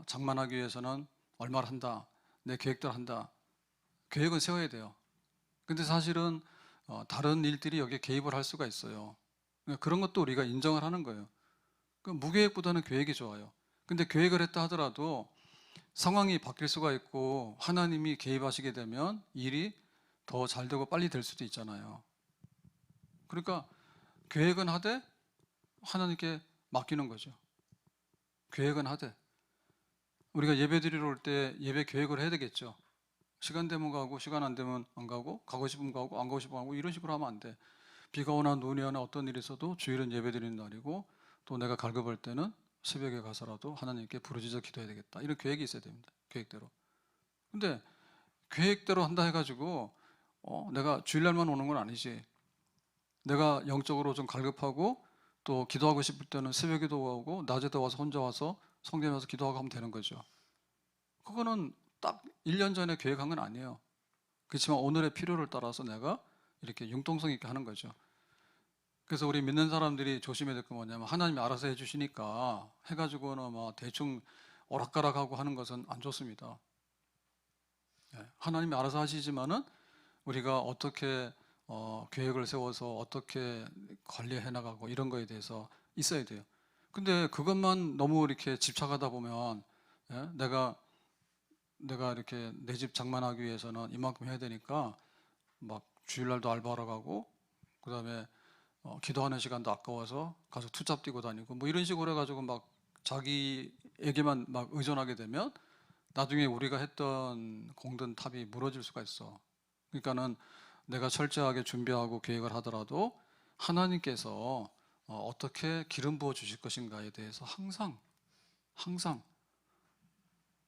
장만하기 위해서는 얼마를 한다. 내 계획대로 한다. 계획은 세워야 돼요. 근데 사실은 다른 일들이 여기에 개입을 할 수가 있어요. 그러니까 그런 것도 우리가 인정을 하는 거예요. 무계획보다는 계획이 좋아요. 근데 계획을 했다 하더라도 상황이 바뀔 수가 있고 하나님이 개입하시게 되면 일이 더 잘 되고 빨리 될 수도 있잖아요. 그러니까 계획은 하되 하나님께 맡기는 거죠. 계획은 하되 우리가 예배 드리러 올 때 예배 계획을 해야 되겠죠. 시간 되면 가고 시간 안 되면 안 가고 가고 싶으면 가고 안 가고 싶으면 가고 이런 식으로 하면 안 돼. 비가 오나 눈이 오나 어떤 일이 있어도 주일은 예배 드리는 날이고 또 내가 갈급할 때는 새벽에 가서라도 하나님께 부르짖어 기도해야 되겠다. 이런 계획이 있어야 됩니다. 계획대로. 근데 계획대로 한다 해가지고 내가 주일날만 오는 건 아니지. 내가 영적으로 좀 갈급하고 또 기도하고 싶을 때는 새벽에도 오고 낮에도 와서 혼자 와서 성전에 와서 기도하고 하면 되는 거죠. 그거는 딱 1년 전에 계획한 건 아니에요. 그렇지만 오늘의 필요를 따라서 내가 이렇게 융통성 있게 하는 거죠. 그래서 우리 믿는 사람들이 조심해야 될 거 뭐냐면 하나님이 알아서 해주시니까 해가지고는 막 대충 오락가락하고 하는 것은 안 좋습니다. 하나님이 알아서 하시지만은 우리가 어떻게 계획을 세워서 어떻게 관리해 나가고 이런 거에 대해서 있어야 돼요. 근데 그것만 너무 이렇게 집착하다 보면 내가 이렇게 내 집 장만하기 위해서는 이만큼 해야 되니까 막 주일날도 알바하러 가고 그다음에 기도하는 시간도 아까워서 가서 투잡 뛰고 다니고 뭐 이런 식으로 해가지고 막 자기에게만 막 의존하게 되면 나중에 우리가 했던 공든 탑이 무너질 수가 있어. 그러니까는 내가 철저하게 준비하고 계획을 하더라도 하나님께서 어떻게 기름 부어 주실 것인가에 대해서 항상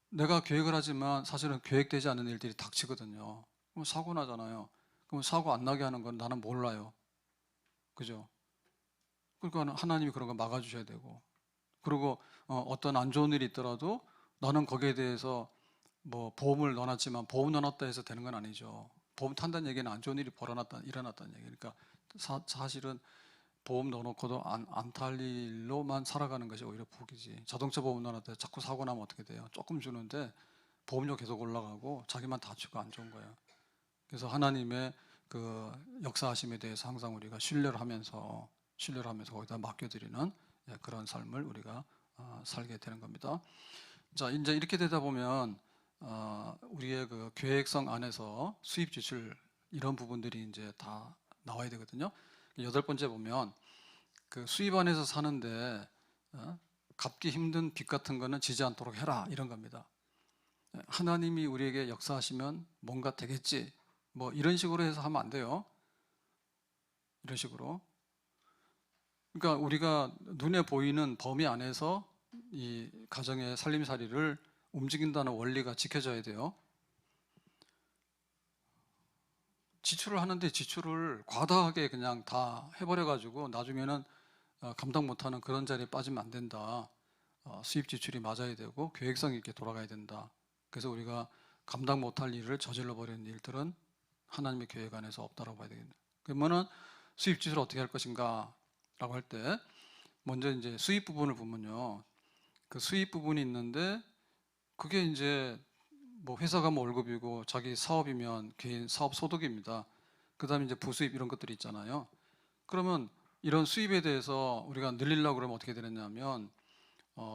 내가 계획을 하지만 사실은 계획되지 않는 일들이 닥치거든요. 그럼 사고 나잖아요. 그럼 사고 안 나게 하는 건 나는 몰라요. 그죠? 그러니까 하나님이 그런 거 막아주셔야 되고, 그리고 어떤 안 좋은 일이 있더라도 나는 거기에 대해서 뭐 보험을 넣어놨지만 보험 넣어놨다 해서 되는 건 아니죠. 보험 탄다는 얘기는 안 좋은 일이 일어났다는 얘기. 그러니까 사실은 보험 넣어놓고도 안 탈 일로만 살아가는 것이 오히려 복이지. 자동차 보험 넣어놨다 자꾸 사고 나면 어떻게 돼요? 조금 주는데 보험료 계속 올라가고 자기만 다치고 안 좋은 거예요. 그래서 하나님의 그 역사하심에 대해서 항상 우리가 신뢰를 하면서 거기다 맡겨드리는 그런 삶을 우리가 살게 되는 겁니다. 자, 이제 이렇게 되다 보면 우리의 그 계획성 안에서 수입 지출 이런 부분들이 이제 다 나와야 되거든요. 8번째 보면 그 수입 안에서 사는데 갚기 힘든 빚 같은 거는 지지 않도록 해라 이런 겁니다. 하나님이 우리에게 역사하시면 뭔가 되겠지 뭐 이런 식으로 해서 하면 안 돼요. 이런 식으로. 그러니까 우리가 눈에 보이는 범위 안에서 이 가정의 살림살이를 움직인다는 원리가 지켜져야 돼요. 지출을 하는데 지출을 과다하게 그냥 다 해버려가지고 나중에는 감당 못하는 그런 자리에 빠지면 안 된다. 수입 지출이 맞아야 되고 계획성 있게 돌아가야 된다. 그래서 우리가 감당 못할 일을 저질러 버리는 일들은 하나님의 계획 안에서 없다라고 봐야 되겠네요. 그러면은 수입 지출을 어떻게 할 것인가 라고 할 때 먼저 이제 수입 부분을 보면요. 그 수입 부분이 있는데 그게 이제 뭐 회사 가면 월급이고 자기 사업이면 개인 사업 소득입니다. 그다음에 이제 부수입 이런 것들이 있잖아요. 그러면 이런 수입에 대해서 우리가 늘리려고 그러면 어떻게 되느냐면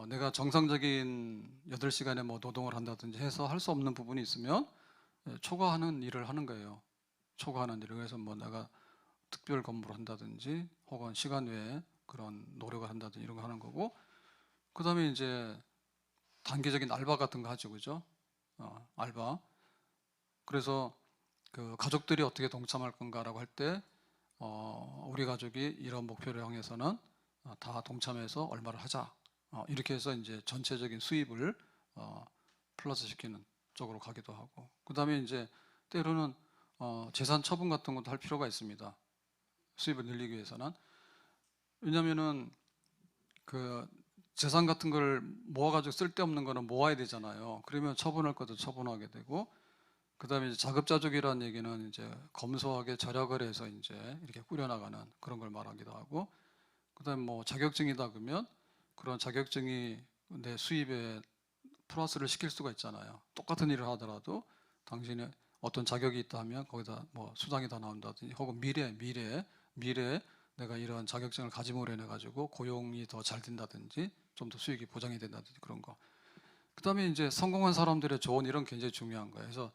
내가 정상적인 8시간의 뭐 노동을 한다든지 해서 할 수 없는 부분이 있으면 초과하는 일을 하는 거예요. 초과하는 일을. 그래서 뭐 내가 특별 근무를 한다든지 혹은 시간 외에 그런 노력을 한다든지 이런 거 하는 거고, 그 다음에 이제 단기적인 알바 같은 거 하죠, 그죠? 알바. 그래서 그 가족들이 어떻게 동참할 건가라고 할 때, 우리 가족이 이런 목표를 향해서는 다 동참해서 얼마를 하자. 이렇게 해서 이제 전체적인 수입을 플러스 시키는 쪽으로 가기도 하고, 그 다음에 이제 때로는 재산 처분 같은 것도 할 필요가 있습니다. 수입을 늘리기 위해서는. 왜냐면은 그 재산 같은 걸 모아가지고 쓸데없는 거는 모아야 되잖아요. 그러면 처분할 것도 처분하게 되고, 그 다음에 이제 자급자족이라는 얘기는 이제 검소하게 절약을 해서 이제 이렇게 꾸려나가는 그런 걸 말하기도 하고, 그 다음에 뭐 자격증이다 그러면 그런 자격증이 내 수입에 플러스를 시킬 수가 있잖아요. 똑같은 일을 하더라도 당신의 어떤 자격이 있다 하면 거기다 뭐 수당이 더 나온다든지, 혹은 미래에 내가 이런 자격증을 가짐으로 인해 가지고 고용이 더 잘 된다든지 좀 더 수익이 보장이 된다든지 그런 거. 그 다음에 이제 성공한 사람들의 조언, 이런 게 굉장히 중요한 거예요. 그래서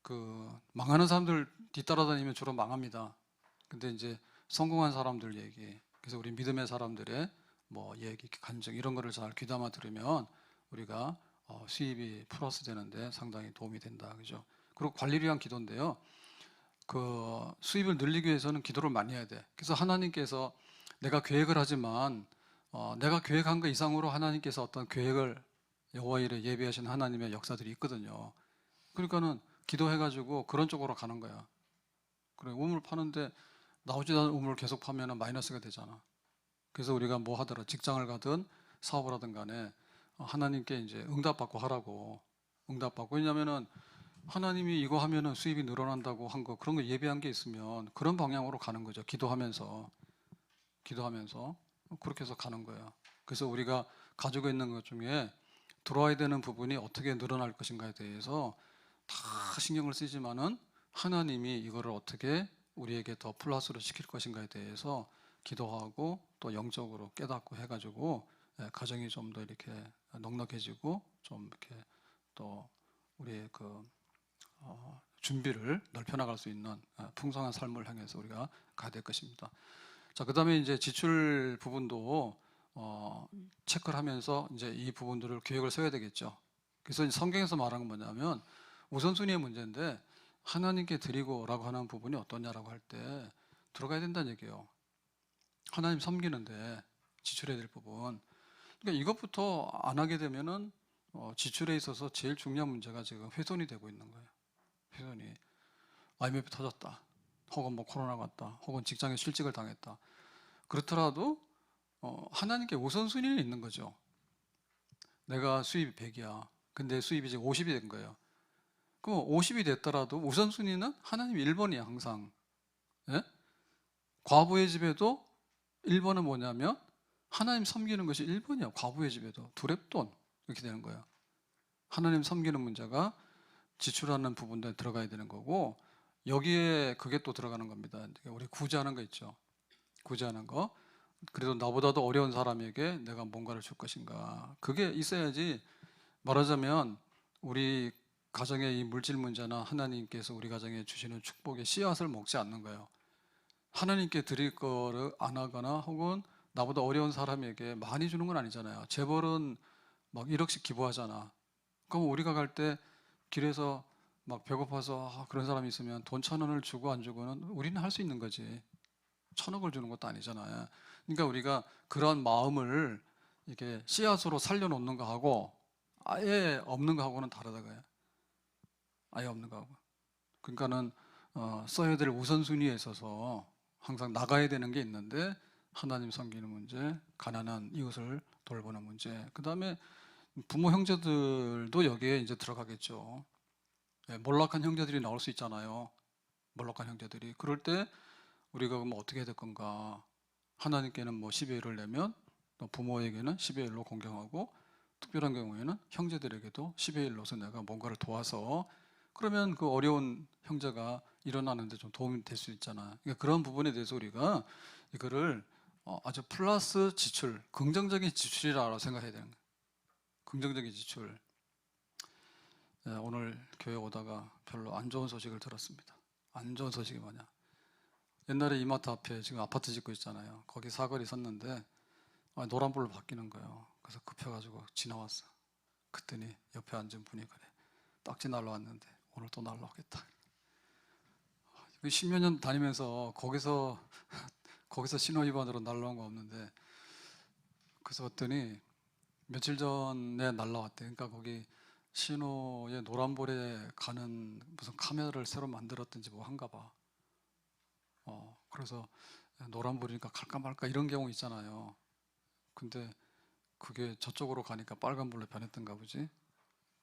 그 망하는 사람들 뒤따라다니면 주로 망합니다. 근데 이제 성공한 사람들 얘기, 그래서 우리 믿음의 사람들의 뭐 얘기, 간증 이런 거를 잘 귀담아 들으면 우리가 수입이 플러스 되는데 상당히 도움이 된다, 그죠? 그리고 관리를 위한 기도인데요. 그 수입을 늘리기 위해서는 기도를 많이 해야 돼. 그래서 하나님께서 내가 계획을 하지만 내가 계획한 것 이상으로 하나님께서 어떤 계획을 여호와 일에 예비하신 하나님의 역사들이 있거든요. 그러니까는 기도해가지고 그런 쪽으로 가는 거야. 그래, 우물 파는데 나오지 않은 우물을 계속 파면 마이너스가 되잖아. 그래서 우리가 뭐 하더라, 직장을 가든 사업을 하든 간에 하나님께 이제 응답받고 하라고. 응답받고. 왜냐면은 하나님이 이거 하면은 수입이 늘어난다고 한 거, 그런 거 예비한 게 있으면 그런 방향으로 가는 거죠. 기도하면서 그렇게 해서 가는 거예요. 그래서 우리가 가지고 있는 것 중에 들어와야 되는 부분이 어떻게 늘어날 것인가에 대해서 다 신경을 쓰지만은 하나님이 이거를 어떻게 우리에게 더 플러스로 시킬 것인가에 대해서 기도하고 또 영적으로 깨닫고 해가지고 가정이 좀 더 이렇게 넉넉해지고 좀 이렇게 또 우리의 그 준비를 넓혀나갈 수 있는 풍성한 삶을 향해서 우리가 가야 될 것입니다. 자, 그 다음에 이제 지출 부분도 체크를 하면서 이제 이 부분들을 계획을 세워야 되겠죠. 그래서 성경에서 말하는 건 뭐냐면 우선순위의 문제인데, 하나님께 드리고라고 하는 부분이 어떠냐라고 할 때 들어가야 된다는 얘기예요. 하나님 섬기는데 지출해야 될 부분. 그러니까 이것부터 안 하게 되면은 지출에 있어서 제일 중요한 문제가 지금 훼손이 되고 있는 거예요. 훼손이. IMF 터졌다. 혹은 뭐 코로나가 왔다. 혹은 직장에 실직을 당했다. 그렇더라도 하나님께 우선순위는 있는 거죠. 내가 수입이 100이야. 근데 수입이 지금 50이 된 거예요. 그럼 50이 됐더라도 우선순위는 하나님 1번이야, 항상. 예? 과부의 집에도 1번은 뭐냐면 하나님 섬기는 것이 1번이야. 과부의 집에도. 두렙돈. 이렇게 되는 거예요. 하나님 섬기는 문제가 지출하는 부분에 들어가야 되는 거고, 여기에 그게 또 들어가는 겁니다. 우리 구제하는 거 있죠. 구제하는 거. 그래도 나보다도 어려운 사람에게 내가 뭔가를 줄 것인가. 그게 있어야지. 말하자면 우리 가정의 이 물질 문제나 하나님께서 우리 가정에 주시는 축복의 씨앗을 먹지 않는 거예요. 하나님께 드릴 거를 안 하거나 혹은 나보다 어려운 사람에게 많이 주는 건 아니잖아요. 재벌은 막 1억씩 기부하잖아. 그럼 우리가 갈 때 길에서 막 배고파서 그런 사람이 있으면 돈 1,000원을 주고 안 주고는 우리는 할 수 있는 거지. 1,000억을 주는 것도 아니잖아요. 그러니까 우리가 그런 마음을 이렇게 씨앗으로 살려놓는 거하고 아예 없는 거하고는 다르다고요. 아예 없는 거하고. 그러니까는 써야 될 우선순위에 있어서 항상 나가야 되는 게 있는데, 하나님 섬기는 문제, 가난한 이웃을 돌보는 문제, 그 다음에 부모 형제들도 여기에 이제 들어가겠죠. 몰락한 형제들이 나올 수 있잖아요. 몰락한 형제들이. 그럴 때 우리가 그럼 어떻게 해야 될 건가? 하나님께는 뭐 10의 1을 내면 또 부모에게는 10의 1로 공경하고, 특별한 경우에는 형제들에게도 10의 1로서 내가 뭔가를 도와서, 그러면 그 어려운 형제가 일어나는데 좀 도움이 될 수 있잖아. 그러니까 그런 부분에 대해서 우리가 이거를 아주 플러스 지출, 긍정적인 지출이라고 생각해야 되는 거예요. 긍정적인 지출. 오늘 교회 오다가 별로 안 좋은 소식을 들었습니다. 안 좋은 소식이 뭐냐? 옛날에 이마트 앞에 지금 아파트 짓고 있잖아요. 거기 사거리 섰는데 노란불로 바뀌는 거예요. 그래서 급해가지고 지나왔어. 그랬더니 옆에 앉은 분이 그래. 딱지 날라왔는데 오늘 또 날라오겠다. 10몇 년 다니면서 거기서 신호 위반으로 날라온 거 없는데, 그래서 봤더니 며칠 전에 날라왔대. 그러니까 거기 신호에 노란불에 가는 무슨 카메라를 새로 만들었든지 뭐 한가 봐. 그래서 노란불이니까 갈까 말까 이런 경우 있잖아요. 근데 그게 저쪽으로 가니까 빨간불로 변했던가 보지.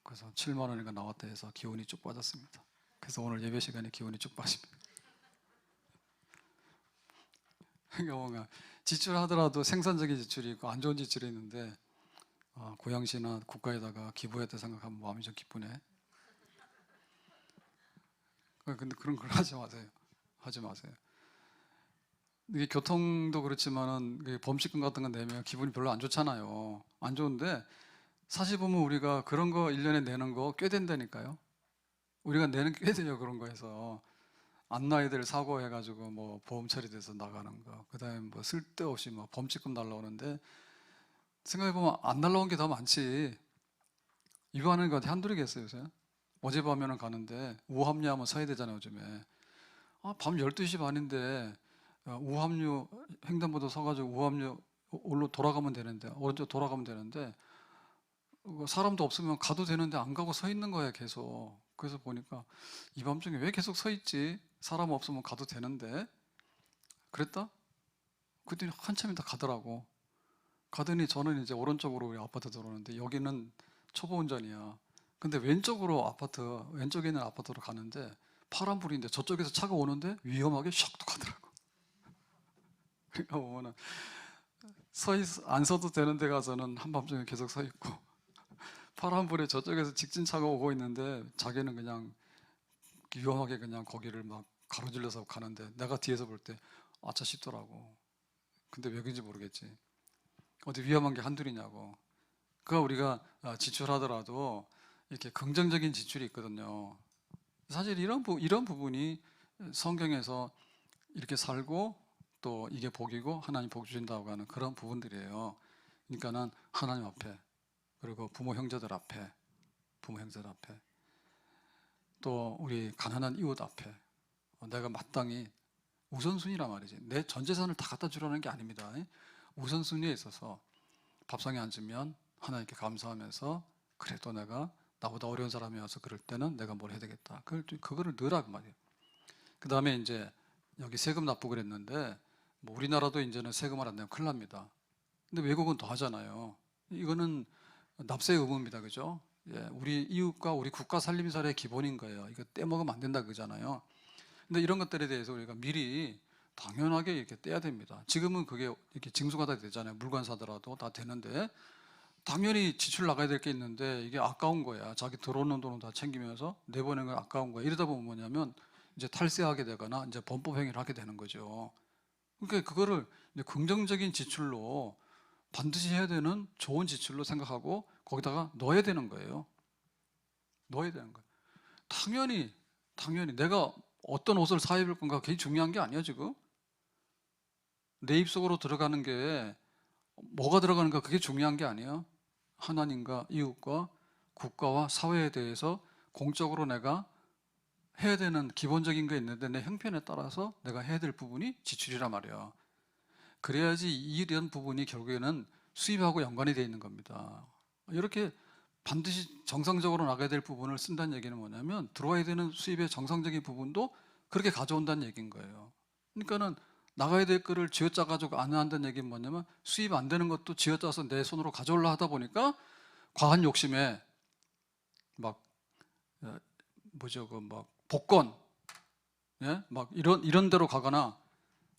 그래서 7만 원인가 나왔다 해서 기운이 쭉 빠졌습니다. 그래서 오늘 예배 시간에 기운이 쭉 빠집니다. 그러니까 뭔가 지출하더라도 생산적인 지출이 있고 안 좋은 지출이 있는데, 고양시나 국가에다가 기부했다 생각하면 마음이 좀 기쁘네. 근데 그런 걸 하지 마세요. 하지 마세요. 이게 교통도 그렇지만은 범칙금 같은 거 내면 기분이 별로 안 좋잖아요. 안 좋은데 사실 보면 우리가 그런 거 1년에 내는 거 꽤 된다니까요. 우리가 내는 꽤 돼요. 그런 거에서 안 나야 될 사고 해가지고 뭐 보험 처리돼서 나가는 거, 그다음에 뭐 쓸데없이 뭐 범칙금 날라오는데, 생각해보면 안 날라온 게 더 많지. 이거 하는 거 한둘이겠어요 요새? 어젯밤에는 가는데 우합류하면 서야 되잖아요 요즘에. 밤 12시 반인데 우합류 횡단보도 서가지고 우합류 올로 돌아가면 되는데, 오른쪽 돌아가면 되는데 사람도 없으면 가도 되는데 안 가고 서 있는 거야 계속. 그래서 보니까 이 밤중에 왜 계속 서 있지? 사람 없으면 가도 되는데. 그랬다? 그랬더니 한참 있다 가더라고. 가더니 저는 이제 오른쪽으로 우리 아파트 들어오는데 여기는 초보 운전이야. 근데 왼쪽에 있는 아파트로 가는데 파란불인데 저쪽에서 차가 오는데 위험하게 샥도 가더라고. 그러니까 보면은 안 서도 되는 데 가서는 한밤중에 계속 서 있고, 파란불에 저쪽에서 직진 차가 오고 있는데 자기는 그냥 위험하게 그냥 거기를 막 가로질러서 가는데 내가 뒤에서 볼 때 아차 싶더라고. 근데 왜 그런지 모르겠지. 어디 위험한 게 한둘이냐고. 그러니까 우리가 지출하더라도 이렇게 긍정적인 지출이 있거든요. 사실 이런 부분이 성경에서 이렇게 살고 또 이게 복이고 하나님 복 주신다고 하는 그런 부분들이에요. 그러니까는 하나님 앞에, 그리고 부모 형제들 앞에, 또 우리 가난한 이웃 앞에 내가 마땅히 우선순위란 말이지. 내 전 재산을 다 갖다 주라는 게 아닙니다. 우선순위에 있어서 밥상에 앉으면 하나님께 감사하면서, 그래도 내가 나보다 어려운 사람이 와서 그럴 때는 내가 뭘 해야 되겠다. 그거를 넣으라고 말이에요. 그 다음에 이제 여기 세금 납부 그랬는데, 뭐 우리나라도 이제는 세금을 안 내면 큰일 납니다. 근데 외국은 더 하잖아요. 이거는 납세의 의무입니다. 그죠? 예, 우리 이웃과 우리 국가 살림살이의 기본인 거예요. 이거 떼먹으면 안 된다 그러잖아요. 근데 이런 것들에 대해서 우리가 미리 당연하게 이렇게 떼야 됩니다. 지금은 그게 이렇게 징수가 다 되잖아요. 물건 사더라도 다 되는데, 당연히 지출 나가야 될 게 있는데 이게 아까운 거야. 자기 들어오는 돈은 다 챙기면서 내보내는 건 아까운 거야. 이러다 보면 뭐냐면 이제 탈세하게 되거나 이제 범법 행위를 하게 되는 거죠. 그러니까 그거를 이제 긍정적인 지출로 반드시 해야 되는 좋은 지출로 생각하고 거기다가 넣어야 되는 거예요. 넣어야 되는 거예요. 당연히 내가 어떤 옷을 사 입을 건가 그게 중요한 게 아니야 지금. 내 입속으로 들어가는 게 뭐가 들어가는가 그게 중요한 게 아니에요. 하나님과 이웃과 국가와 사회에 대해서 공적으로 내가 해야 되는 기본적인 게 있는데 내 형편에 따라서 내가 해야 될 부분이 지출이란 말이에요. 그래야지 이런 부분이 결국에는 수입하고 연관이 되어 있는 겁니다. 이렇게 반드시 정상적으로 나가야 될 부분을 쓴다는 얘기는 뭐냐면 들어와야 되는 수입의 정상적인 부분도 그렇게 가져온다는 얘기인 거예요. 그러니까는 나가야 될 거를 쥐어짜 가지고 안 한다는 얘기는 뭐냐면 수입 안 되는 것도 쥐어짜서 내 손으로 가져오려 하다 보니까 과한 욕심에 막 뭐죠 그 막 복권, 예? 막 이런 데로 가거나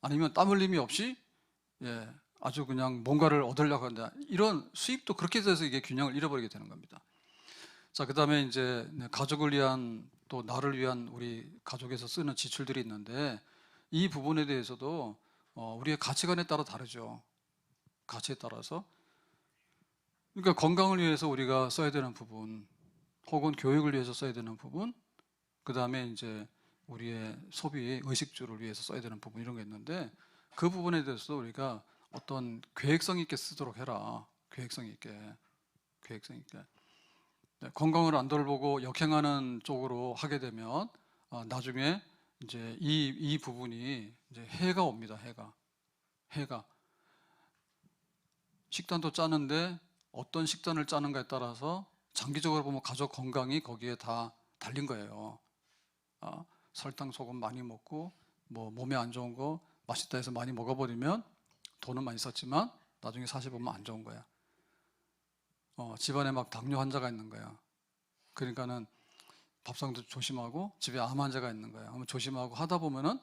아니면 땀 흘림이 없이, 예, 아주 그냥 뭔가를 얻으려고 한다. 이런 수입도 그렇게 돼서 이게 균형을 잃어버리게 되는 겁니다. 자, 그 다음에 이제 가족을 위한, 또 나를 위한 우리 가족에서 쓰는 지출들이 있는데, 이 부분에 대해서도 우리의 가치관에 따라 다르죠. 가치에 따라서. 그러니까 건강을 위해서 우리가 써야 되는 부분, 혹은 교육을 위해서 써야 되는 부분, 그 다음에 이제 우리의 소비 의식주를 위해서 써야 되는 부분, 이런 게 있는데, 그 부분에 대해서 우리가 어떤 계획성 있게 쓰도록 해라. 계획성 있게. 네, 건강을 안 돌보고 역행하는 쪽으로 하게 되면 나중에 이제 이 부분이 이제 해가 옵니다. 해가 식단도 짜는데 어떤 식단을 짜는가에 따라서 장기적으로 보면 가족 건강이 거기에 다 달린 거예요. 설탕, 소금 많이 먹고 뭐 몸에 안 좋은 거 맛있다 해서 많이 먹어버리면 돈은 많이 썼지만 나중에 사실 보면 안 좋은 거야. 집안에 막 당뇨 환자가 있는 거야. 그러니까는 밥상도 조심하고 집에 암 환자가 있는 거야. 조심하고 하다 보면은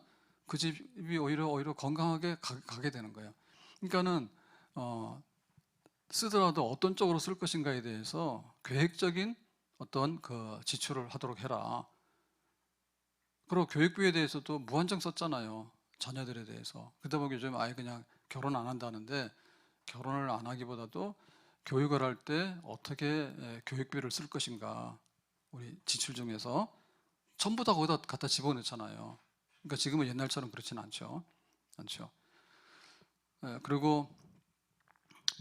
그 집이 오히려 건강하게 가게 되는 거예요. 그러니까는 쓰더라도 어떤 쪽으로 쓸 것인가에 대해서 계획적인 어떤 그 지출을 하도록 해라. 그리고 교육비에 대해서도 무한정 썼잖아요. 자녀들에 대해서. 그러다 보니 요즘 아예 그냥 결혼 안 한다는데, 결혼을 안 하기보다도 교육을 할 때 어떻게 교육비를 쓸 것인가, 우리 지출 중에서 전부 다 거기다 갖다 집어넣잖아요. 그러니까 지금은 옛날처럼 그렇지는 않죠. 그리고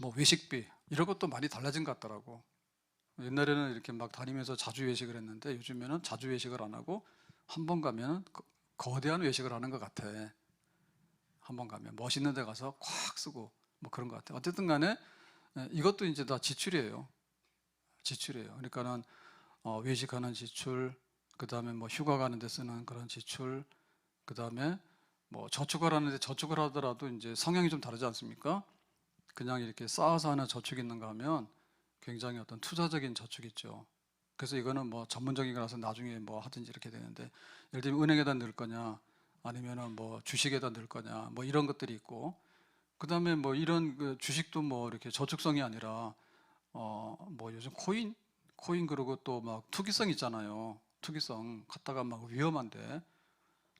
뭐 외식비 이런 것도 많이 달라진 것 같더라고. 옛날에는 이렇게 막 다니면서 자주 외식을 했는데 요즘에는 자주 외식을 안 하고 한 번 가면 거대한 외식을 하는 것 같아. 한 번 가면 멋있는 데 가서 콱 쓰고 뭐 그런 것 같아. 어쨌든 간에 이것도 이제 다 지출이에요. 그러니까는 외식하는 지출, 그 다음에 뭐 휴가 가는 데 쓰는 그런 지출, 그 다음에 뭐 저축을 하는데, 저축을 하더라도 이제 성향이 좀 다르지 않습니까? 그냥 이렇게 쌓아서 하는 저축이 있는가 하면 굉장히 어떤 투자적인 저축이 있죠. 그래서 이거는 뭐 전문적인 거라서 나중에 뭐 하든지 이렇게 되는데, 예를 들면 은행에다 넣을 거냐 아니면은 뭐 주식에다 넣을 거냐 뭐 이런 것들이 있고, 그 다음에 뭐 이런 그 주식도 뭐 이렇게 저축성이 아니라 뭐 요즘 코인 그러고 또 막 투기성 있잖아요. 투기성 갖다가 막 위험한데,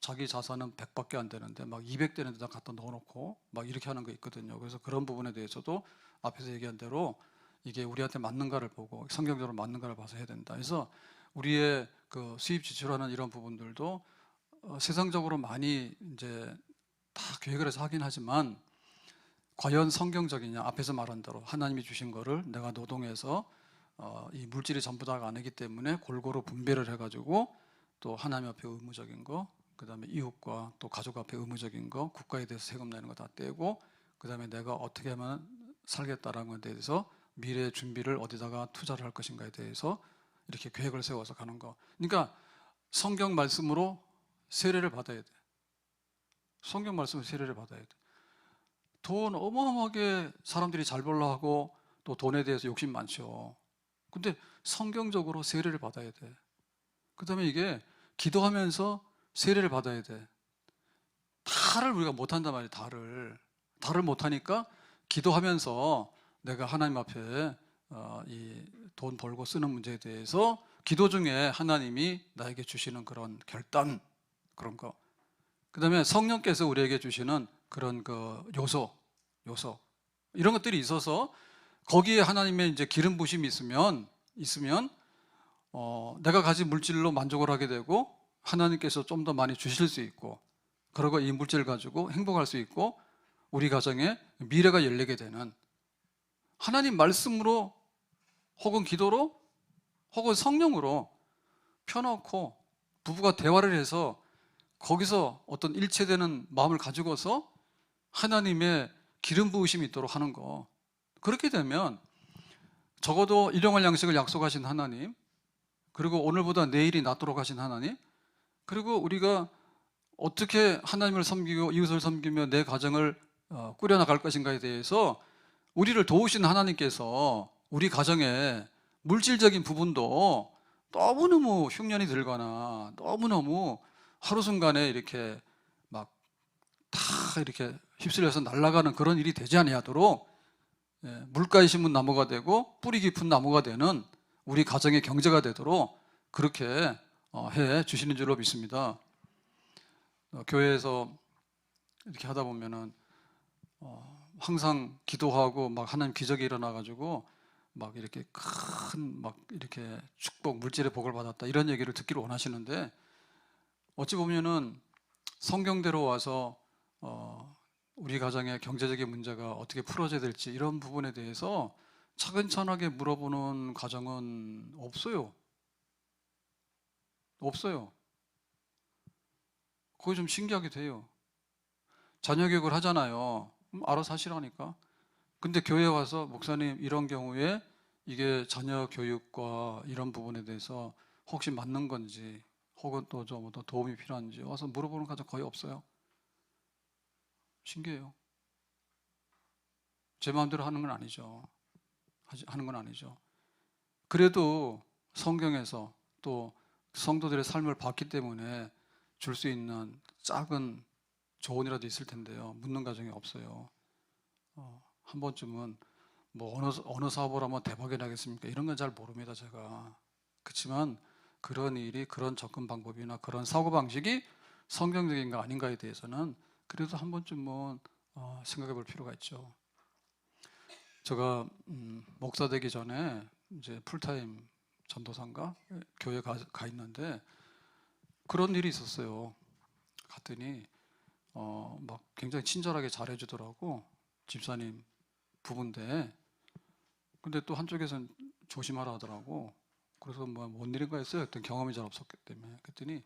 자기 자산은 100밖에 안 되는데 막 200 되는 데다 갖다 넣어놓고 막 이렇게 하는 거 있거든요. 그래서 그런 부분에 대해서도 앞에서 얘기한 대로 이게 우리한테 맞는가를 보고 성경적으로 맞는가를 봐서 해야 된다. 그래서 우리의 그 수입 지출하는 이런 부분들도 세상적으로 많이 이제 다 계획을 해서 하긴 하지만, 과연 성경적이냐, 앞에서 말한 대로 하나님이 주신 거를 내가 노동해서 이 물질이 전부 다가 아니기 때문에 골고루 분배를 해가지고, 또 하나님 앞에 의무적인 거, 그 다음에 이웃과 또 가족 앞에 의무적인 거, 국가에 대해서 세금 내는 거 다 떼고, 그 다음에 내가 어떻게 하면 살겠다라는 것에 대해서 미래의 준비를 어디다가 투자를 할 것인가에 대해서 이렇게 계획을 세워서 가는 거. 그러니까 성경 말씀으로 세례를 받아야 돼. 성경 말씀으로 세례를 받아야 돼. 돈 어마어마하게 사람들이 잘 벌려 하고 또 돈에 대해서 욕심 많죠. 근데 성경적으로 세례를 받아야 돼. 그 다음에 이게 기도하면서 세례를 받아야 돼. 다를 우리가 못한단 말이에요. 다를 못하니까 기도하면서 내가 하나님 앞에 이 돈 벌고 쓰는 문제에 대해서 기도 중에 하나님이 나에게 주시는 그런 결단, 그런 거, 그 다음에 성령께서 우리에게 주시는 그런 그 요소 이런 것들이 있어서, 거기에 하나님의 이제 기름 부심이 있으면 내가 가진 물질로 만족을 하게 되고 하나님께서 좀 더 많이 주실 수 있고, 그리고 이 물질을 가지고 행복할 수 있고 우리 가정에 미래가 열리게 되는, 하나님 말씀으로 혹은 기도로 혹은 성령으로 펴놓고 부부가 대화를 해서 거기서 어떤 일체되는 마음을 가지고서 하나님의 기름 부으심이 있도록 하는 거. 그렇게 되면 적어도 일용할 양식을 약속하신 하나님, 그리고 오늘보다 내일이 낫도록 하신 하나님, 그리고 우리가 어떻게 하나님을 섬기고 이웃을 섬기며 내 가정을 꾸려나갈 것인가에 대해서 우리를 도우신 하나님께서 우리 가정에 물질적인 부분도 너무너무 흉년이 들거나 너무너무 하루순간에 이렇게 막 다 이렇게 휩쓸려서 날아가는 그런 일이 되지 아니하도록 물가에 심은 나무가 되고 뿌리 깊은 나무가 되는 우리 가정의 경제가 되도록 그렇게 해 주시는 줄로 믿습니다. 교회에서 이렇게 하다 보면은 항상 기도하고 막 하나님 기적이 일어나가지고 막 이렇게 큰 막 이렇게 축복, 물질의 복을 받았다 이런 얘기를 듣기를 원하시는데 어찌 보면은 성경대로 와서 우리 가정의 경제적인 문제가 어떻게 풀어져야 될지 이런 부분에 대해서 차근차근하게 물어보는 가정은 없어요. 없어요. 그게 좀 신기하기도 해요. 자녀 교육을 하잖아요. 알아서 하시라니까. 근데 교회에 와서 목사님 이런 경우에 이게 자녀 교육과 이런 부분에 대해서 혹시 맞는 건지 혹은 또 좀 더 도움이 필요한지 와서 물어보는 가정 거의 없어요. 신기해요. 제 마음대로 하는 건 아니죠. 하는 건 아니죠. 그래도 성경에서 또 성도들의 삶을 봤기 때문에 줄 수 있는 작은 조언이라도 있을 텐데요. 묻는 가정이 없어요. 한 번쯤은 뭐 어느 사업을 하면 대박이 나겠습니까? 이런 건 잘 모릅니다, 제가. 그렇지만 그런 일이 그런 접근 방법이나 그런 사고 방식이 성경적인가 아닌가에 대해서는 그래도 한 번쯤은 생각해 볼 필요가 있죠. 제가 목사 되기 전에 이제 풀타임 전도사인가 교회 가 있는데 그런 일이 있었어요. 갔더니 막 굉장히 친절하게 잘해주더라고. 집사님 부부인데 근데 또 한쪽에선 조심하라 하더라고. 그래서 뭐 뭔 일인가 했어요. 그때 경험이 잘 없었기 때문에. 그랬더니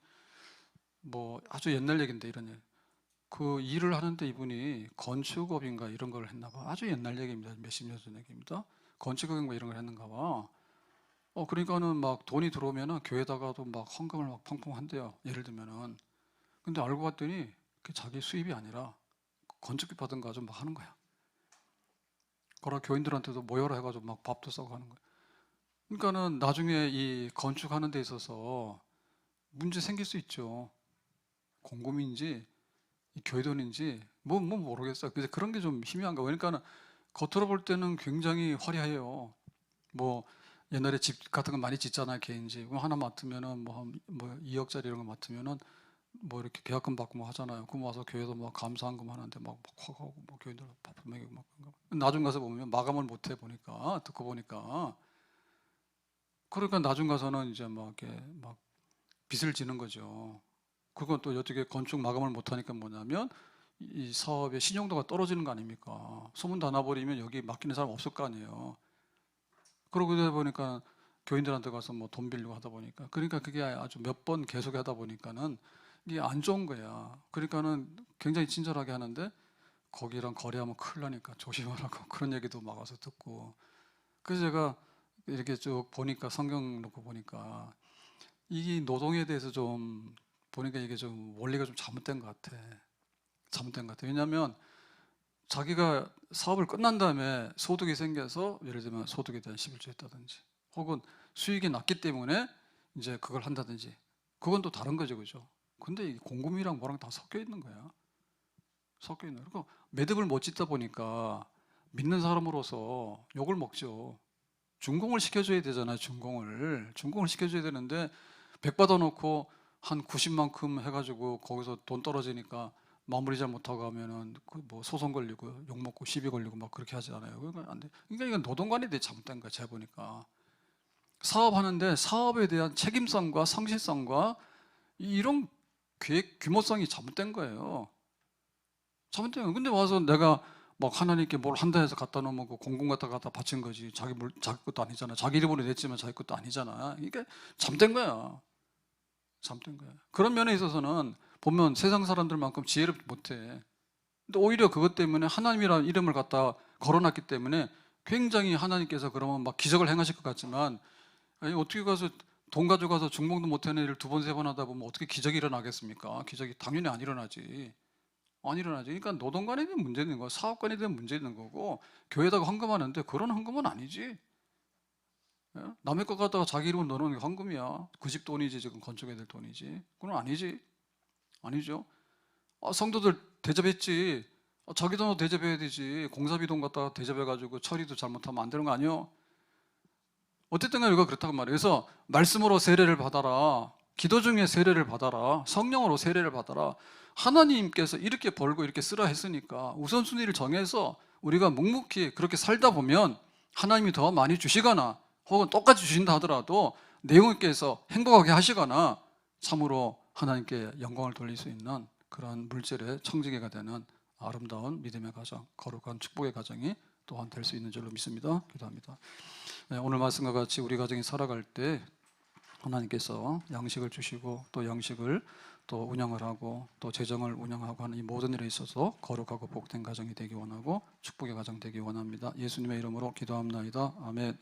뭐 아주 옛날 얘기인데 이런 일. 그 일을 하는데 이분이 건축업인가 이런 걸 했나 봐. 아주 옛날 얘기입니다. 몇십 년 전 얘기입니다. 건축업인가 이런 걸 했는가 봐. 그러니까는 막 돈이 들어오면은 교회다가도 막 헌금을 막 펑펑 한대요. 예를 들면은. 근데 알고 봤더니 그게 자기 수입이 아니라 건축비 받은 거 가지고 막 하는 거야. 그러나 교인들한테도 모여라 해가지고 막 밥도 싸고 하는 거야. 그러니까는 나중에 이 건축하는 데 있어서 문제 생길 수 있죠. 공금인지 교회 돈인지 뭐 모르겠어요. 그래서 그런 게 좀 희미한 거. 그러니까는 겉으로 볼 때는 굉장히 화려해요. 뭐 옛날에 집 같은 거 많이 짓잖아요. 개인 집. 그럼 하나 맡으면은 뭐 2억짜리 이런 거 맡으면은 뭐 이렇게 계약금 받고 뭐 하잖아요. 그럼 와서 교회도 막 감사한금 하는데 막 하고 뭐 교인들 밥도 먹이고 막 나중 가서 보면 마감을 못 해 보니까 듣고 보니까 그러니까 나중 가서는 이제 막 이렇게 막 빚을 지는 거죠. 그건 또 어떻게 건축 마감을 못 하니까 뭐냐면 이 사업의 신용도가 떨어지는 거 아닙니까? 소문 다 나버리면 여기 맡기는 사람 없을 거 아니에요. 그러고 그러다 보니까 교인들한테 가서 뭐 돈 빌리고 하다 보니까 그러니까 그게 아주 몇 번 계속 하다 보니까는 이게 안 좋은 거야. 그러니까는 굉장히 친절하게 하는데 거기랑 거래하면 큰일 나니까 조심하라고 그런 얘기도 막 와서 듣고 그래서 제가 이렇게 쭉 보니까 성경 놓고 보니까 이 노동에 대해서 좀 보니까 이게 좀 원리가 좀 잘못된 것 같아. 잘못된 것 같아. 왜냐하면 자기가 사업을 끝난 다음에 소득이 생겨서 예를 들면 소득에 대한 11조 했다든지 혹은 수익이 났기 때문에 이제 그걸 한다든지 그건 또 다른 거죠. 그죠? 근데 이 공금이랑 뭐랑 다 섞여 있는 거야. 섞여 있는 거야. 그러니까 매듭을 못 짓다 보니까 믿는 사람으로서 욕을 먹죠. 준공을 시켜줘야 되잖아요. 준공을 시켜줘야 되는데 100 받아놓고 한 90만큼 해가지고 거기서 돈 떨어지니까 마무리 잘 못하고 하면은 그 뭐 소송 걸리고 욕 먹고 시비 걸리고 막 그렇게 하지 않아요. 그러니까 안 돼. 그러니까 이건 노동관에 대해 잘못된 거야. 제가 보니까 사업하는데 사업에 대한 책임성과 성실성과 이런 계획 규모성이 잘못된 거예요. 잘못된 거예요. 근데 와서 내가 막 하나님께 뭘 한다 해서 갖다 놓으면 그 공공 갖다 바친 거지. 자기 것도 아니잖아. 자기 이름으로 냈지만 자기 것도 아니잖아. 이게 잘못된 거야. 잘못된 거야. 그런 면에 있어서는 보면 세상 사람들만큼 지혜를 못해. 근데 오히려 그것 때문에 하나님이라는 이름을 갖다 걸어놨기 때문에 굉장히 하나님께서 그러면 막 기적을 행하실 것 같지만 아니 어떻게 가서 돈 가져가서 중봉도 못하는 일을 2번, 3번 하다 보면 어떻게 기적이 일어나겠습니까? 기적이 당연히 안 일어나지. 안 일어나지. 그러니까 노동관에 대한 문제 있는 거, 사업관에 대한 문제 있는 거고 교회에다가 헌금하는데 그런 헌금은 아니지. 예? 남의 것 갖다가 자기 이름으로 넣어놓는 게 헌금이야. 그 집 돈이지 지금 건축해야 될 돈이지. 그건 아니지. 아니죠. 성도들 대접했지. 자기 돈도 대접해야 되지. 공사비 돈 갖다가 대접해가지고 처리도 잘못하면 안 되는 거 아니에요? 어쨌든 간에 이거 그렇다고 말이에요. 그래서 말씀으로 세례를 받아라. 기도 중에 세례를 받아라. 성령으로 세례를 받아라. 하나님께서 이렇게 벌고 이렇게 쓰라 했으니까 우선순위를 정해서 우리가 묵묵히 그렇게 살다 보면 하나님이 더 많이 주시거나 혹은 똑같이 주신다 하더라도 내용께서 행복하게 하시거나 참으로 하나님께 영광을 돌릴 수 있는 그런 물질의 청지기가 되는 아름다운 믿음의 가정, 거룩한 축복의 가정이 또한 될 수 있는 줄로 믿습니다. 기도합니다. 네, 오늘 말씀과 같이 우리 가정이 살아갈 때 하나님께서 양식을 주시고 또 양식을 또 운영을 하고 또 재정을 운영하고 하는 이 모든 일에 있어서 거룩하고 복된 가정이 되기 원하고 축복의 가정 되기 원합니다. 예수님의 이름으로 기도합나이다. 아멘.